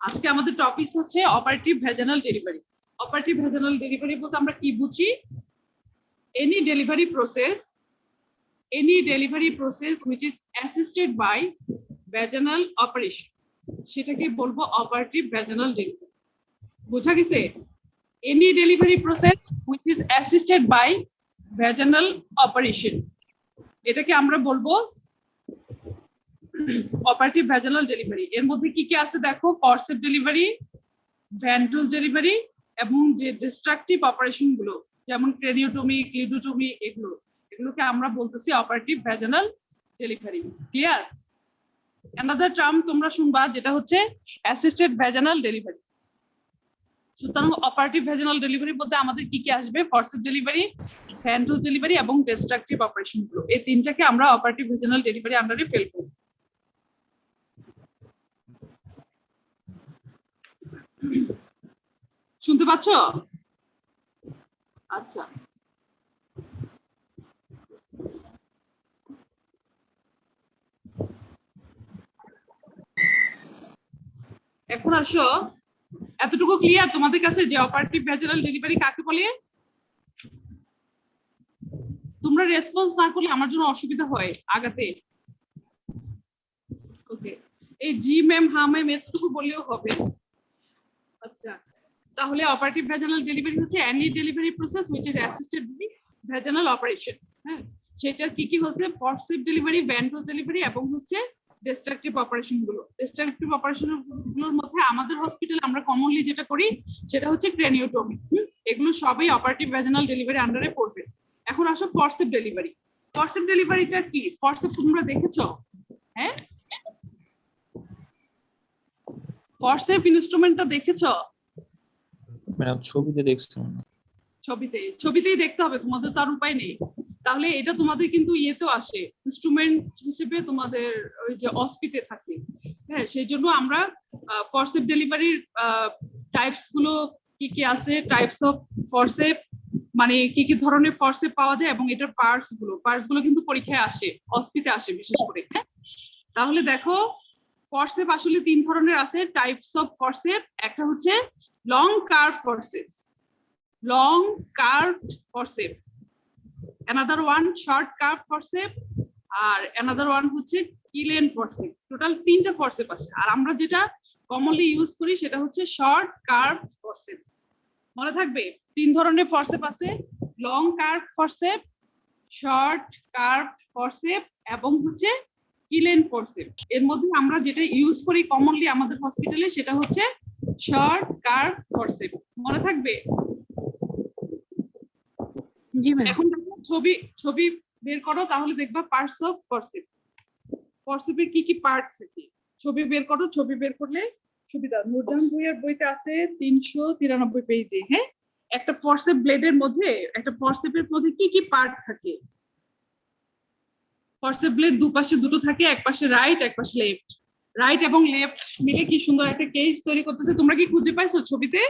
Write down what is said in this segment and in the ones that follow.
আজকে আমাদের টপিক হচ্ছে operative vaginal delivery. Operative vaginal delivery বলতে আমরা কি বুঝি? Any delivery process which is assisted by vaginal operation, সেটাকে বলবো অপারেটিভ ভ্যাজানাল ডেলিভারি। বোঝা গেছে? Any delivery process which is assisted by vaginal operation, এটাকে আমরা বলবো অপারেটিভ ভ্যাজানাল ডেলিভারি। এর মধ্যে কি কি আছে দেখো, ফরসেপ ডেলিভারি, ভ্যান্ট্রাস ডেলিভারি এবং যে ডিস্ট্রাকটিভ অপারেশন গুলো যেমন ক্রেনিওটমি, ক্লিডোটমি, এগুলোকে আমরা বলতেছি operative vaginal delivery. Clear? Another term তোমরা শুনবা যেটা হচ্ছে অ্যাসিস্টেড ভ্যাজানাল ডেলিভারি। সুতরাং অপারেটিভ ভ্যাজানাল ডেলিভারি বলতে আমাদের কি কি আসবে? ফরসেপ ডেলিভারি, ভ্যান্ট্রাস ডেলিভারি এবং ডিস্ট্রাকটিভ অপারেশন গুলো, এই তিনটাকে আমরা অপারেটিভ ভ্যাজানাল ডেলিভারি আন্ডারে ফেলবো। শুনতে পাচ্ছ? আচ্ছা, এখন আসো, এতটুকু ক্লিয়ার তোমাদের কাছে যে অপারেটিভ ভ্যাজানাল ডেলিভারি কাকে বলে? তোমরা রেসপন্স না করলে আমার জন্য অসুবিধা হয় আগাতে। ওকে, এই জি ম্যাম, হা ম্যাম এতটুকু বললেও হবে। আচ্ছা, তাহলে অপারেটিভ ভ্যাজানাল ডেলিভারি হচ্ছে any delivery process which is assisted by vaginal operation. হ্যাঁ, সেটার কি কি হচ্ছে? ফরসেপ ডেলিভারি, ভ্যান্ট্রাস ডেলিভারি এবং হচ্ছে ডিস্ট্রাকটিভ অপারেশন গুলো। ডিস্ট্রাকটিভ অপারেশন গুলোর মধ্যে আমাদের হসপিটালে আমরা কমনলি যেটা করি সেটা হচ্ছে ক্রেনিওটমি। এগুলো সবই অপারেটিভ ভ্যাজানাল ডেলিভারি আন্ডারে পড়বে। এখন আসো ফরসেপ ডেলিভারি। ফরসেপ ডেলিভারিটা কি? ফরসেপ তোমরা দেখেছো? হ্যাঁ, ফরসেপ ইনস্ট্রুমেন্টটা দেখেছো? ম্যাডাম ছবিতে দেখছিলাম। ছবিতেই দেখতে হবে, তোমাদের তার উপায় নেই। তাহলে এটা তোমাদের কিন্তু ইয়েতেও আসে, ইনস্ট্রুমেন্ট হিসেবে তোমাদের ওই যে অস্পিতে থাকে। হ্যাঁ, সেই জন্য আমরা ফরসেপ ডেলিভারির টাইপস গুলো কি কি আছে, টাইপস অফ ফরসেপ মানে কি কি ধরনের ফরসেপ পাওয়া যায় এবং এটার পার্টস গুলো কিন্তু পরীক্ষায় আসে, অস্পিতে আসে বিশেষ করে। হ্যাঁ, তাহলে দেখো ফরসেপ আসলে তিন ধরনের আছে, টাইপস অফ ফরসেপ। একটা হচ্ছে long curve forcep, long curved forceps, another one short curved forceps, আর another one হচ্ছে কিলেন forceps। টোটাল তিনটা ফরসেপ আছে, আর আমরা যেটা কমনলি ইউজ করি সেটা হচ্ছে শর্ট কার্ভ ফরসেপ। মনে থাকবে তিন ধরনের ফরসেপ আছে, long curve forceps, short curve forcep এবং হচ্ছে কিলেন ফরসেপ। এর মধ্যে আমরা যেটা ইউজ করি কমনলি আমাদের হসপিটালে সেটা হচ্ছে শর্ট কার্ভ ফরসেপ। মনে থাকবে? জি ম্যাম। এখন দেখো ছবি বের করো, তাহলে দেখবা পার্টস অফ ফরসেপ। ফরসেপের কি কি পার্ট থাকে ছবি বের করো, ছবি বের করলে সুবিধা। নূরজাহান ভুঁইয়ার বইতে আছে 393 পেজে। হ্যাঁ, একটা ফরসেপ ব্লেডের মধ্যে, একটা ফরসেপের মধ্যে কি কি পার্ট থাকে? ফরসেপ ব্লেড দুপাশে দুটো থাকে, এক পাশে রাইট, এক পাশে লেফট। রাইট এবং লেফট মিলে কি সুন্দর একটা কেস তৈরি করতেছে। তোমরা কি খুঁজে পাইছো ছবিতে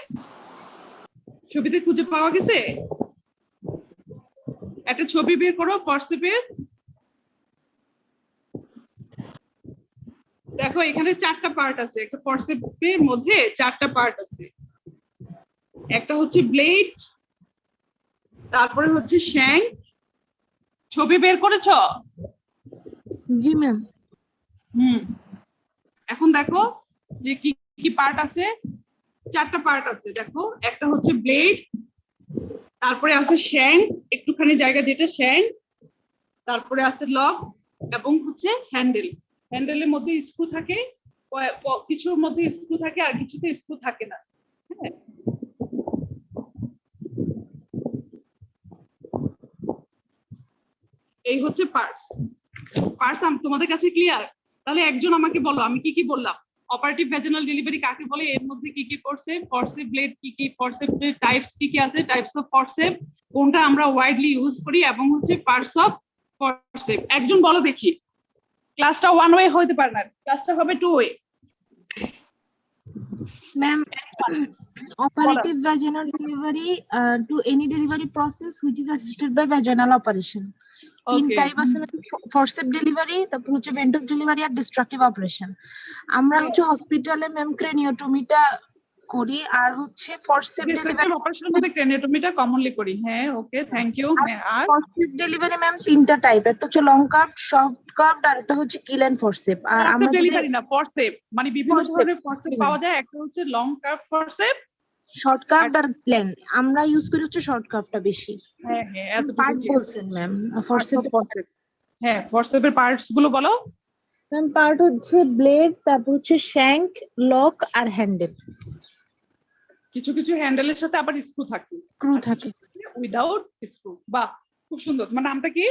খুঁজে পাওয়া গেছে? একটা ছবি বের করো ফরসেপের। দেখো এখানে চারটা পার্ট আছে, একটা ফরসেপের মধ্যে চারটা পার্ট আছে। একটা হচ্ছে ব্লেড, তারপরে হচ্ছে শ্যাঙ্ক। ছবি বের করেছো? জি ম্যাম। এখন দেখো যে কি কি পার্ট আছে। চারটা পার্ট আছে দেখো, একটা হচ্ছে ব্লেড, তারপরে আছে শ্যাঙ্ক, একটুখানি জায়গা যেটা শ্যাঙ্ক, তারপরে আছে লক এবং হচ্ছে হ্যান্ডেল। হ্যান্ডেলের মধ্যে স্ক্রু থাকে, কিছুর মধ্যে স্ক্রু থাকে আর কিছুতে স্ক্রু থাকে না। হ্যাঁ, এই হচ্ছে পার্টস। তোমাদের কাছে ক্লিয়ার? তাহলে একজন আমাকে বলো আমি কি কি বললাম, অপারেটিভ ভ্যাজানাল ডেলিভারি কাকে বলে, এর মধ্যে কি কি ফরসেপ, ফরসেপ ব্লেড কি কি, ফরসেপ ব্লেড টাইপস কি কি আছে, টাইপস অফ ফরসেপ কোনটা আমরা ওয়াইডলি ইউজ করি এবং হচ্ছে পার্টস অফ ফরসেপ। একজন বলো দেখি। ক্লাসটা ওয়ান ওয়ে হতে পারে না, ক্লাসটা হবে two way. Ma'am, operative vaginal delivery to any delivery process which is assisted by vaginal operation. তিন Okay. টাইপ আছে ফরসেপ ডেলিভারি, তারপর হচ্ছে ভেন্টাস ডেলিভারি আর ডিস্ট্রাকটিভ অপারেশন। আমরা হচ্ছে হসপিটালে ম্যাম ক্রেনিওটমিটা করি, আর হচ্ছে ফরসেপ ডিস্ট্রাকটিভ ডেলিভারি অপারেশনের মধ্যে ক্রেনিওটমিটা কমনলি করি। হ্যাঁ, ওকে, থ্যাংক ইউ। হ্যাঁ, আর ফরসেপ ডেলিভারি ম্যাম তিনটা টাইপ, একটা হচ্ছে লং কার্ভ, শর্ট কার্ভ, আর একটা হচ্ছে কিল এন্ড ফরসেপ। আর ফরসেপ আমরা ডেলিভারি না, ফরসেপ মানে বিভিন্ন Forceps, ধরনের ফরসেপ হুম। পাওয়া যায়। একটা হচ্ছে long curve forceps. Short curve আর প্লেন, আমরা ইউজ করি হচ্ছে শর্ট কার্ভটা বেশি। হ্যাঁ হ্যাঁ, এতটুকু পার্ট ঠিক। বলছেন ma'am Parts of forcep. Forcep. হ্যাঁ, ফরসেপের পার্টস গুলো বলো। ম্যাম পার্ট হচ্ছে ব্লেড, তারপর হচ্ছে শ্যাঙ্ক, লক আর হ্যান্ডেল। কিছু কিছু হ্যান্ডেলের সাথে আবার স্ক্রু থাকে, স্ক্রু থাকে। Without screw. বাহ, খুব সুন্দর। তোমার নামটা কি?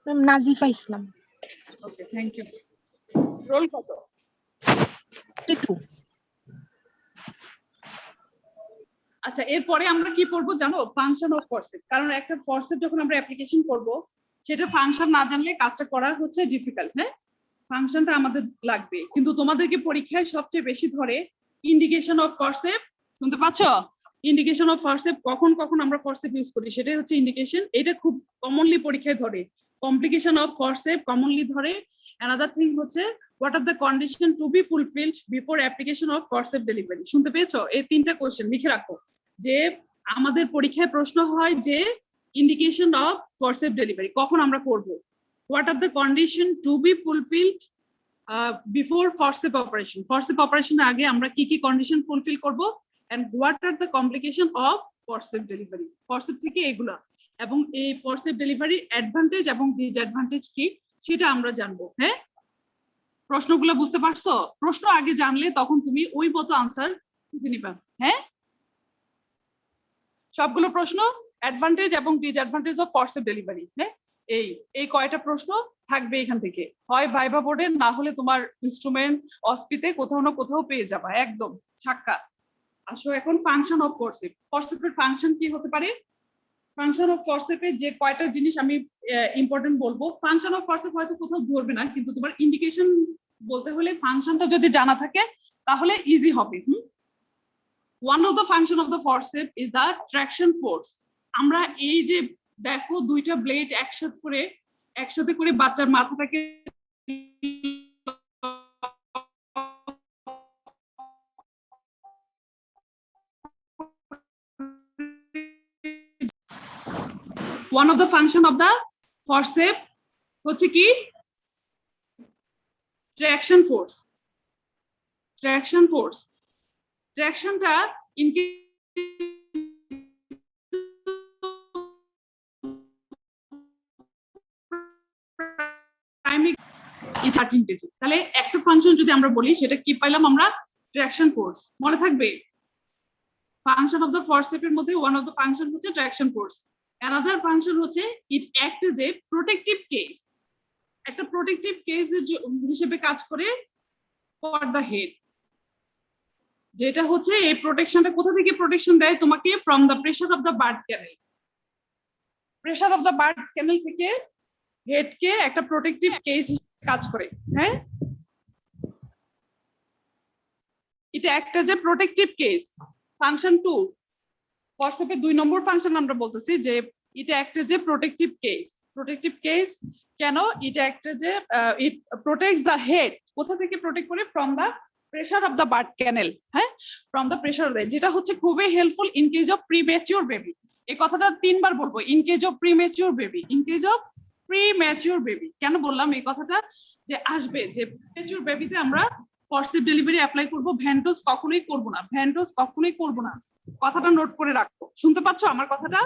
Ma'am Nazifa Islam. Okay, thank you. Roll কত? 2। আচ্ছা, এরপরে আমরা কি পড়বো জানো? Function of forceps. কারণ একটা ফরসেপ যখন আমরা অ্যাপ্লিকেশন করব, সেটা ফাংশন না জানলে কাজটা করা হচ্ছে ডিফিকাল্ট। হ্যাঁ, ফাংশনটা আমাদের লাগবে। কিন্তু তোমাদেরকে পরীক্ষায় সবচেয়ে বেশি ধরে ইন্ডিকেশন অফ ফরসেপ। শুনতে পাচ্ছ? ইন্ডিকেশন অফ ফরসেপ কখন কখন আমরা ফরসেপ ইউজ করি সেটাই হচ্ছে ইন্ডিকেশন। এটা খুব কমনলি পরীক্ষায় ধরে। কমপ্লিকেশন অফ ফরসেপ কমনলি ধরে। অ্যানাদার থিং হচ্ছে what are the condition to be fulfilled before application of forceps delivery। শুনতে পেয়েছো? এই তিনটা কোশ্চেন লিখে রাখো, যে আমাদের পরীক্ষায় প্রশ্ন হয় যে ইন্ডিকেশন অফ ফরসেপ ডেলিভারি কখন আমরা করব, what are the condition to be fulfilled before forceps operation। forceps operation আগে আমরা কি কি কন্ডিশন ফুলফিল করব, and what are the complication of forceps delivery। Forcep থেকে এগুলা, এবং এই ফরসেপ ডেলিভারি অ্যাডভান্টেজ এবং ডিসঅ্যাডভান্টেজ কি সেটা আমরা জানবো। হ্যাঁ, প্রশ্নগুলো বুঝতে পারছো? প্রশ্ন আগে জানলে তখন তুমি ওই মতো আনসার লিখে নিবা। হ্যাঁ, সবগুলো প্রশ্ন অ্যাডভান্টেজ এবং ডিসঅ্যাডভান্টেজ অফ ফরসেপ ডেলিভারি। হ্যাঁ, এই এই কয়টা প্রশ্ন থাকবে এখান থেকে, হয় ভাইবা বোর্ডে, না হলে তোমার ইনস্ট্রুমেন্ট অসপিতে কোথাও না কোথাও পেয়ে যাবা একদম ছাক্কা। আসো এখন ফাংশন অফ ফরসেপ। ফরসেপের ফাংশন কি হতে পারে? ফাংশন অফ ফরসেপে যে কয়টা জিনিস আমি ইম্পর্টেন্ট বলবো, ফাংশন অফ ফরসেপ হয়তো কোথাও ধরবে না, কিন্তু তোমার ইন্ডিকেশন বলতে হলে ফাংশনটা যদি জানা থাকে তাহলে ইজি হবে। One of the function of the forceps is the traction force। আমরা এই যে দেখো দুইটা ব্লেড একসাথে করে বাচ্চার মাথাটাকে one of the function of the forceps হচ্ছে কি? Traction force. ট্রাকশন ফোর্স, ট্রাকশনটা তাহলে একটা ফাংশন যদি আমরা বলি সেটা কি পাইলাম আমরা? Traction force. মনে থাকবে ফাংশন অফ দ্য ফরসেপ এর মধ্যে ওয়ান অফ দ্য ফাংশন হচ্ছে ট্রাকশন ফোর্স। অ্যানাদার ফাংশন হচ্ছে it act as a protective case. একটা প্রোটেক্টিভ কেস হিসেবে কাজ করে ফর দ্য হেড, যেটা হচ্ছে এই প্রোটেকশনটা কোথা থেকে প্রোটেকশন দেয় তোমাকে? From the pressure of the birth canal. Pressure of the birth canal থেকে হেডকে একটা প্রোটেক্টিভ কেস হিসেবে কাজ করে। হ্যাঁ, এটা একটা যে প্রোটেক্টিভ কেস। ফাংশন 2 ফরসেপের 2 নম্বর ফাংশন আমরা বলতেছি যে এটা একটা যে প্রোটেক্টিভ কেস। প্রোটেক্টিভ কেস কেন? এটা একটা যে ইট প্রোটেক্টস দ্য হেড। কোথা থেকে প্রোটেক্ট করে? From the pressure of the birth canal. হ্যাঁ, ফ্রম দ্য প্রেসার, যেটা হচ্ছে খুবই helpful in case of premature baby. এই কথাটা 3 বার বলবো, in case of premature baby. In case of premature baby কেন বললাম এই কথাটা? যে আসবে যে প্রিম্যাচিউর বেবিতে আমরা ফরসেপ ডেলিভারি অ্যাপ্লাই করব, ভ্যান্টোস কখনোই করব না। ভ্যান্টোস কখনোই করব না, কথাটা নোট করে রাখো। শুনতে পাচ্ছ আমার কথাটা?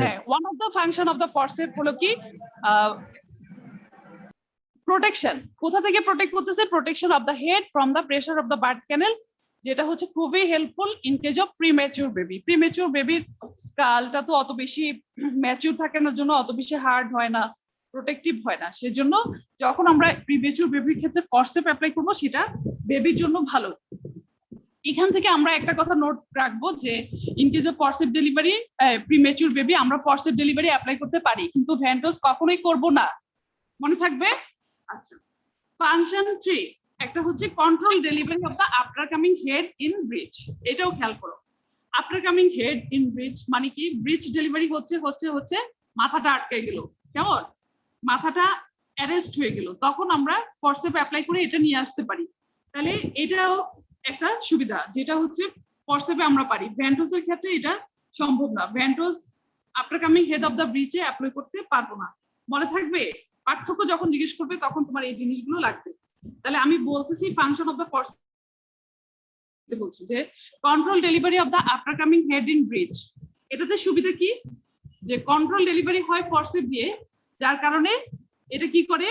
হ্যাঁ, one of the function of the forceps হলো কি? প্রোটেকশন। কোথা থেকে প্রোটেক্ট করতেছে? Protection of the head from the pressure of the birth canal, যেটা হচ্ছে খুবই helpful in case of premature baby. Premature বেবির স্কালটা তো অত বেশি ম্যাচিউর থাকে না, জন্য অত বেশি হার্ড হয় না, প্রোটেক্টিভ হয় না। সেজন্য যখন আমরা প্রিম্যাচিউর বেবির ক্ষেত্রে ফরসেপ অ্যাপ্লাই করব সেটা বেবির জন্য ভালো। এখান থেকে আমরা একটা কথা নোট রাখবো যে in case of forcep delivery premature baby আমরা ফরসেপ ডেলিভারি অ্যাপ্লাই করতে পারি, কিন্তু ভ্যান্টোস কখনোই করব না। মনে থাকবে? আচ্ছা, ফাংশন 3 একটা হচ্ছে control delivery of the after coming head in breech. এটাও খেয়াল করো। After coming head in breech মানে কি, ব্রিচ ডেলিভারি হচ্ছে মাথাটা আটকে গেল, কেমন, মাথাটা অ্যারেস্ট হয়ে গেল, তখন আমরা ফরসেপ অ্যাপ্লাই করে এটা নিয়ে আসতে পারি। তাহলে এটাও একটা সুবিধা, যেটা হচ্ছে ফরসেপে আমরা পারি। ভেন্টোসের ক্ষেত্রে এটা সম্ভব না, ventouse after coming head of the ব্রিচে অ্যাপ্লাই করতে পারবো না। মনে থাকবে, পার্থক্য যখন জিজ্ঞেস করবে তখন তোমার এই জিনিসগুলো লাগবে। তাহলে আমি বলতেছি ফাংশন অফ দ্য ফরসেপ বলছি যে control delivery of the after coming head in breech. এটাতে সুবিধা কি, যে কন্ট্রোল ডেলিভারি হয় ফরসেপ দিয়ে, যার কারণে এটা কি করে,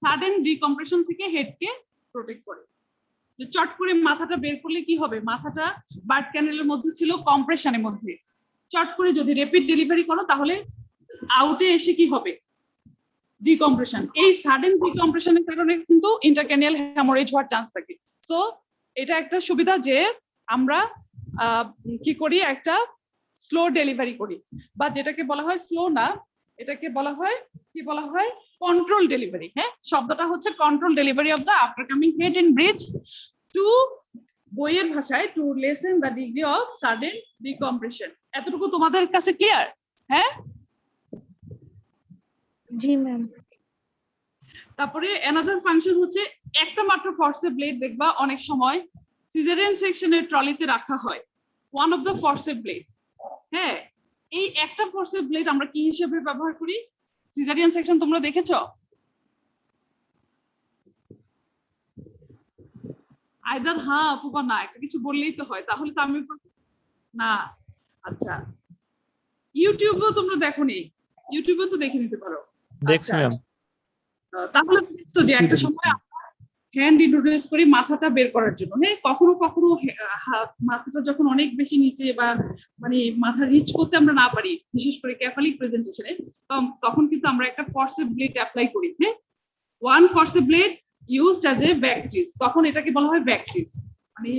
সাডেন ডিকম্প্রেশন থেকে হেডকে প্রোটেক্ট করে। যে চট করে মাথাটা বের করলে কি হবে, মাথাটা বার্ড ক্যানেলের মধ্যে ছিল কম্প্রেশনের মধ্যে, চট করে যদি রেপিড ডেলিভারি করো তাহলে আউটে এসে কি হবে, ডিকম্প্রেশন। এই সাডেন ডিকম্প্রেশনের কারণে কিন্তু ইন্টারক্যানিয়াল হ্যামোরেজ হওয়ার চান্স থাকে। সো এটা একটা সুবিধা যে আমরা কি করি, একটা স্লো ডেলিভারি করি, বা যেটাকে বলা হয় স্লো না, এটাকে বলা হয় কি বলা হয়, কন্ট্রোল ডেলিভারি। হ্যাঁ, শব্দটা হচ্ছে control delivery of the after coming head in breech too, বইয়ের ভাষায়, to lessen the degree of sudden decompression. এতটুকু তোমাদের কাছে ক্লিয়ার? হ্যাঁ, জি ম্যাম। তারপরে অ্যানাদার ফাংশন হচ্ছে একটা মাত্র ফরসেপ ব্লেড দেখবা অনেক সময় সিজারিয়ান সেকশনের ট্রলিতে রাখা হয়, one of the forcep blade. হ্যাঁ, এই একটা ফরসেপ ব্লেড আমরা কি হিসেবে ব্যবহার করি, সিজারিয়ান সেকশন তোমরা দেখেছো? আইদার হ্যাঁ অথবা না, একটা কিছু বললেই তো হয়, তাহলে তো আমি না। আচ্ছা, ইউটিউবেও তোমরা দেখোনি? ইউটিউবে তো দেখে নিতে পারো। দেখছি ম্যাম। তাহলে দেখছো যে একটা সময় হ্যান্ড ইন্ট্রোডিউস করি মাথাটা বের করার জন্য। হ্যাঁ, কখনো কখনো মাথাটা যখন অনেক বেশি নিচে বা মানে মাথা রিচ করতে আমরা না পারি, বিশেষ করে ক্যাফালিক প্রেজেন্টেশনে, তখন কিন্তু আমরা একটা ফরসেপ ব্লেড অ্যাপ্লাই করি। হ্যাঁ, one forceps blade used as a ব্যাকট্রিজ, তখন এটাকে বলা হয় ব্যাকট্রিজ। মানে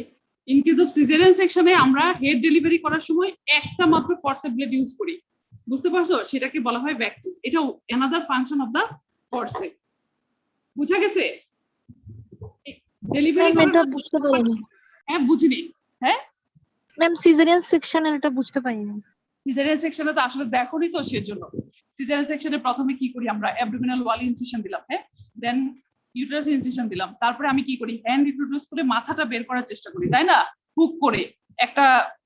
ইন কেস অফ সিজারিয়ান সেকশনে আমরা হেড ডেলিভারি করার সময় একটা মাত্র ফরসেপ ব্লেড ইউজ করি, বুঝতে পারছো, সেটাকে বলা হয় ব্যাকট্রিজ। এটাও another function of the forceps. বুঝা গেছে? ডেলিভারি এটা বুঝতে পারিনি। হ্যাঁ, বুঝিনি? হ্যাঁ ম্যাম, সিজারিয়ান সেকশনের এটা বুঝতে পারিনি। সিজারিয়ান সেকশনে তো আসলে দেখোনি, তো সেজন্য সিজারিয়ান সেকশনে প্রথমে কি করি আমরা, অ্যাবডোমিনাল ওয়াল ইনসিশন দিলাম, হ্যাঁ, দেন ইউটেরাস ইনসিশন দিলাম, তারপরে আমি কি করি, হ্যান্ড ইন্ট্রোডিউস করে মাথাটা বের করার চেষ্টা করি, তাই না, হুক করে একটা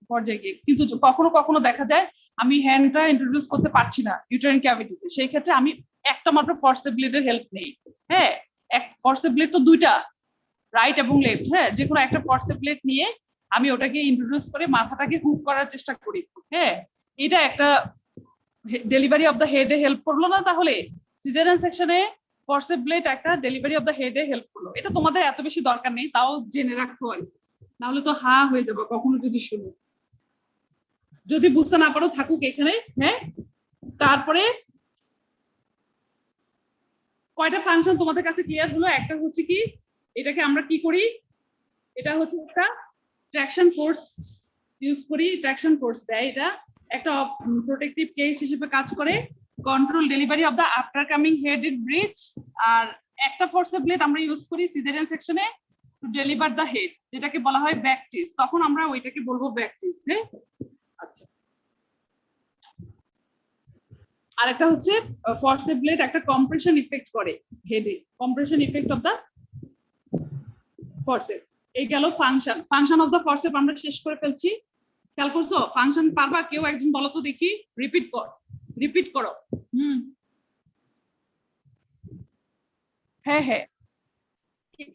পর্যায়ে গিয়ে। কিন্তু কখনো কখনো দেখা যায় আমি হ্যান্ডটা ইন্ট্রোডিউস করতে পারছি না ইউটেরাইন ক্যাভিটিতে, সেই ক্ষেত্রে আমি একটা মাত্র ফরসেপ ব্লেডের হেল্প নেই। হ্যাঁ, এক ফরসেপ ব্লেড তো দুইটা, রাইট এবং লেফট, হ্যাঁ, যে কোনো একটা ফরসেপ ব্লেড নিয়ে আমি ওটাকে ইন্ট্রোডিউস করে মাথাটাকে হুক করার চেষ্টা করি। হ্যাঁ, এটা একটা ডেলিভারি অফ দ্য হেডে হেল্প করলো না? তাহলে সিজারিয়ান সেকশনে ফরসেপ ব্লেড একটা ডেলিভারি অফ দ্য হেডে হেল্প করলো। এটা তোমাদের এত বেশি দরকার নেই, তাও জেনে রাখতে হয়, নাহলে তো হা হয়ে যাবে কখনো যদি শুনো। যদি বুঝতে না পারো থাকুক এখানে। হ্যাঁ, তারপরে কয়টা ফাংশন তোমাদের কাছে ক্লিয়ার হলো? একটা হচ্ছে কি, এটাকে আমরা কি করি, এটা হচ্ছে একটা ট্র্যাকশন ফোর্স ইউজ করি, ট্র্যাকশন ফোর্স দেয়, এটা একটা প্রোটেক্টিভ কেস হিসেবে কাজ করে। Control delivery of the after coming head in breech, আর একটা ফোর্সেপ ব্লেড আমরা ইউজ করি সিজারিয়ান সেকশনে টু ডেলিভার দা হেড, যেটাকে বলা হয় ব্যাকট্রিজ, তখন আমরা ওইটাকে বলবো ব্যাকট্রিজ। হ্যাঁ, আচ্ছা। আর একটা হচ্ছে ফরসেপ ব্লেড একটা কম্প্রেশন ইফেক্ট করে হেডে, compression effect of the forceps. এই গেল ফাংশন অফ দা ফরসেপ আমরা শেষ করে ফেলছি। খেয়াল করছো? ফাংশন পারবা কেউ একজন বলো তো দেখি, রিপিট করো। হ্যাঁ হ্যাঁ,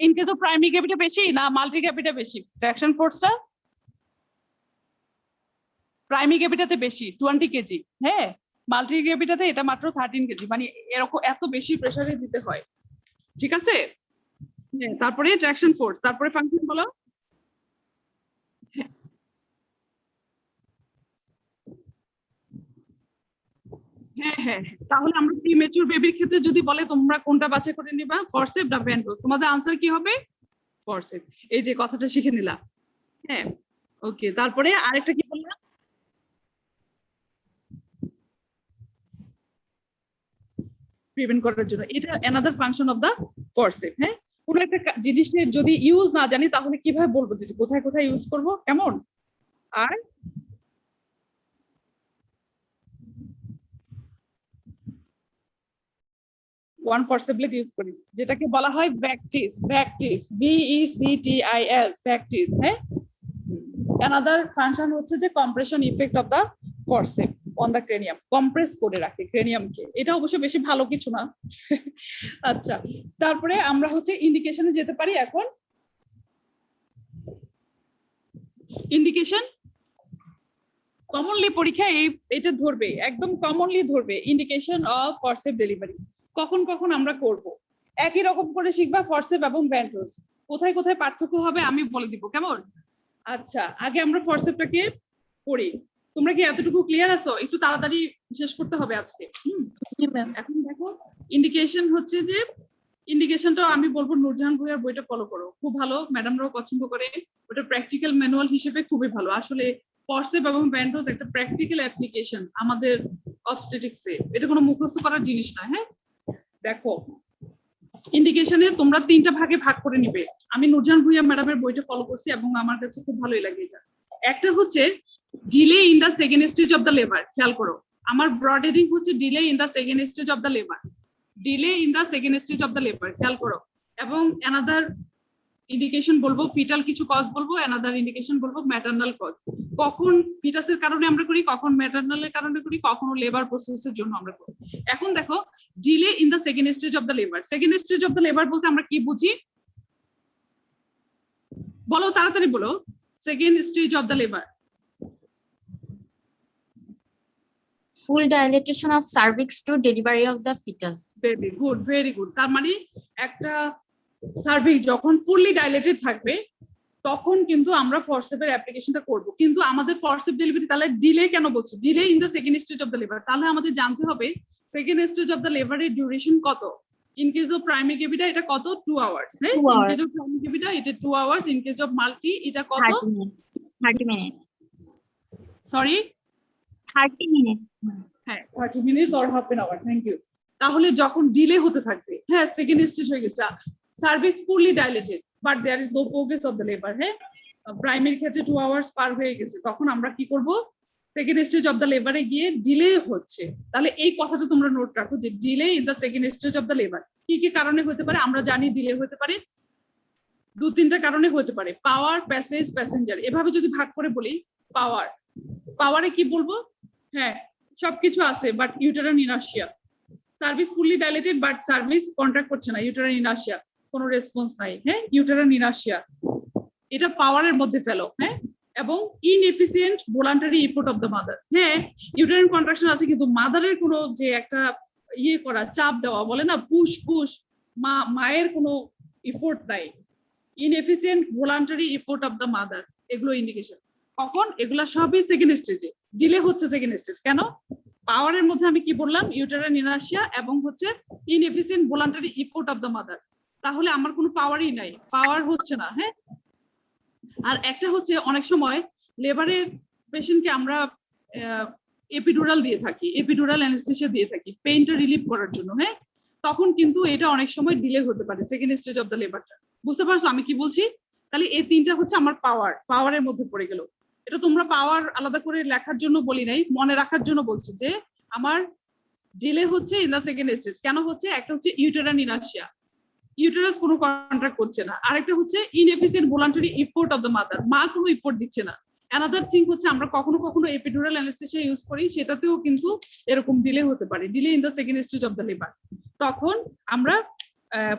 ইনকে তো প্রাইমারি গ্যাভিটা বেশি না মাল্টি গ্যাভিটা বেশি? ট্র্যাকশন ফোর্সটা প্রাইমারি গ্যাভিটাতে বেশি 20 কেজি, হ্যাঁ, মাল্টি গ্যাভিটাতে এটা মাত্র 13 কেজি, মানে এরকম এত বেশি প্রেসারে দিতে হয়। ঠিক আছে, তারপরে ট্র্যাকশন ফোর্স, তারপরে ফাংশন বলো। হ্যাঁ হ্যাঁ, তাহলে আমরা প্রিমেচুর বেবির ক্ষেত্রে যদি বলে তোমরা কোনটা বাছাই করে নিবা, ফরসেপ না ভেন্টোস, তোমাদের আনসার কি হবে? ফরসেপ। এই যে কথাটা শিখে নিলাম। হ্যাঁ, ওকে। তারপরে আরেকটা কি বললাম, প্রিভেন্ট করার জন্য, এটা another function of the forceps. হ্যাঁ, কোনো একটা জিনিসের যদি ইউজ না জানি তাহলে কিভাবে বলবো যে কোথায় কোথায় ইউজ করব, কেমন? আর ওয়ান ফর্সিবলি ইউজ করি, যেটাকে বলা হয় ব্যাকটিস। ব্যাকটিস, BECTIS, ব্যাকটিস। হ্যাঁ, another ফাংশন হচ্ছে যে compression effect of the forceps on the cranium, compress করে রাখে ক্রেনিয়ামকে। এটা অবশ্য বেশি ভালো কিছু না। আচ্ছা, তারপরে আমরা হচ্ছে ইন্ডিকেশনে যেতে পারি এখন। ইন্ডিকেশন কমনলি পরীক্ষায় এটা ধরবে, একদম কমনলি ধরবে, ইন্ডিকেশন অফ ফরসেপ ডেলিভারি। কখন কখন আমরা করব, একই রকম করে শিখবা ফরসেপ এবং ভেন্ট্রোস। কোথায় কোথায় পার্থক্য হবে আমি বলে দিব, কেমন? আচ্ছা, আগে আমরা ফরসেপটাকে পড়ি। তোমরা কি এতটুকু ক্লিয়ার আছো? একটু তাড়াতাড়ি শেষ করতে হবে আজকে। জি ম্যাম। এখন দেখো, ইন্ডিকেশন হচ্ছে যে, ইন্ডিকেশনটা আমি বলবো নূরজাহান ভূঁইয়ার বইটা ফলো করো, খুব ভালো, ম্যাডামরাও পছন্দ করে। ওটা প্র্যাকটিক্যাল ম্যানুয়াল হিসেবে খুবই ভালো। আসলে ফরসেপ এবং ভেন্ট্রোস একটা প্র্যাকটিক্যাল অ্যাপ্লিকেশন আমাদের অবস্টেটিক্সে, এটা কোনো মুখস্থ করার জিনিস না। হ্যাঁ, দেখো ইন্ডিকেশনে তোমরা 3টা ভাগে ভাগ করে নিবে। আমি নূরজাহান ভূঁইয়া ম্যাডামের বইটা ফলো করছি এবং আমার কাছে খুব ভালোই লাগে এটা। একটা হচ্ছে delay in the second stage of the labour, খেয়াল করো, আমার ব্রড হেডিং হচ্ছে delay in the second stage of the labour, delay in the second stage of the labour, খেয়াল করো। এবং অ্যানাদার ইন্ডিকেশন বলবো ফিটাল কিছু কজ বলবো, অ্যানাদার ইন্ডিকেশন বলবো ম্যাটারনাল কজ। কখন ফিটাসের কারণে আমরা করি, কখন ম্যাটারনালের কারণে করি, কখনো লেবার প্রসেসের জন্য আমরা করি। এখন দেখো, delay in the second stage of the labour, second stage of the labour বলতে আমরা কি বুঝি বলো, তাড়াতাড়ি বলো। Second stage of the labour, full dilatation of cervix to delivery of the fetus. Very good, very good. তার মানে একটা সার্ভিক্স যখন ফুললি ডাইলেটেড থাকবে তখন কিন্তু আমরা ফরসেপের অ্যাপ্লিকেশনটা করব। কিন্তু আমাদের ফরসেপ ডেলিভারি তাহলে ডিলে কেন বলছে, delay in the second stage of the labour, তাহলে আমাদের জানতে হবে সেকেন্ড স্টেজ অফ দ্য লেবারের ডিউরেশন কত। ইন কেস অফ প্রাইমারি কেভিটা এটা কত, 2 আওয়ার্স। হ্যাঁ, 2 ইন hours. কেস অফ প্রাইমারি কেভিটা এটা 2 hours, in case of multi এটা কত, 30 minutes. 30 minutes. Sorry 30 minutes. হ্যাঁ 30 minutes or half an hour. Thank you. তাহলে যখন ডিলে হতে থাকবে, হ্যাঁ সেকেন্ড স্টেজ হয়ে গেছে, cervix fully dilated but there is no progress of the labour, হ্যাঁ প্রাইমারি ক্ষেত্রে 2 আওয়ার্স পার হয়ে গেছে, তখন আমরা কি করব, সেকেন্ড স্টেজ অফ দ্য লেবারে গিয়ে ডিলে হচ্ছে। তাহলে এই কথাটা তোমরা নোট রাখো যে delay in the second stage of the labour কি কি কারণে হতে পারে। আমরা জানি ডিলে হতে পারে 2-3টা কারণে হতে পারে, পাওয়ার, প্যাসেজ, প্যাসেঞ্জার। এভাবে যদি ভাগ করে বলি, পাওয়ার, পাওয়ারে কি বলবো, হ্যাঁ সবকিছু আছে but uterine inertia, service fully dilated but service contract করছে না, ইউটেরাইন ইনার্শিয়া, কোনো রেসপন্স নাই। হ্যাঁ, ইউটেরাইন ইনার্শিয়া এটা পাওয়ারের মধ্যে ফেলো। হ্যাঁ, এবং inefficient voluntary effort of the mother. হ্যাঁ, ইউটেরাইন কন্ট্রাকশন আছে কিন্তু মাদারের কোনো যে একটা ইয়ে করা, চাপ দেওয়া বলে না, পুশ পুশ, মায়ের কোনো এফোর্ট নাই, inefficient voluntary effort of the mother, এগুলো ইন্ডিকেশন। কখন এগুলা সবই সেকেন্ড স্টেজে, ডিলে হচ্ছে সেকেন্ড স্টেজ। কেন, পাওয়ারের মধ্যে আমি কি বললাম, ইউটেরাইন ইনার্শিয়া এবং হচ্ছে inefficient voluntary effort of the mother. তাহলে আমার কোনো পাওয়ারই নাই, পাওয়ার হচ্ছে না। হ্যাঁ, আর একটা হচ্ছে অনেক সময় লেবারের পেশেন্টকে আমরা এপিডুরাল দিয়ে থাকি, এপিডুরাল অ্যানেস্থেসিয়া দিয়ে থাকি পেইনটা রিলিভ করার জন্য। হ্যাঁ, তখন কিন্তু এটা অনেক সময় ডিলে হতে পারে সেকেন্ড স্টেজ অফ দ্য লেবারটা। বুঝতে পারছো আমি কি বলছি? তাহলে এই 3টা হচ্ছে আমার পাওয়ার, পাওয়ারের মধ্যে পড়ে গেল। এটা তোমরা পাওয়ার আলাদা করে লেখার জন্য বলি নাই, মনে রাখার জন্য বলছি যে আমার ডিলে হচ্ছে ইন দা সেকেন্ড স্টেজ। কেন হচ্ছে, একটা হচ্ছে ইউটেরাইন ইনার্শিয়া, ইউটেরাস কোনো কন্ট্রাক্ট করছে না, আরেকটা হচ্ছে inefficient voluntary effort of the mother, মা কোনো এফোর্ট দিচ্ছে না। অ্যানাদার থিং হচ্ছে আমরা কখনো কখনো এপিডুরাল অ্যানেস্থেসিয়া ইউজ করি, সেটাতেও কিন্তু এরকম ডিলে হতে পারে, delay in the second stage of the labour. তখন আমরা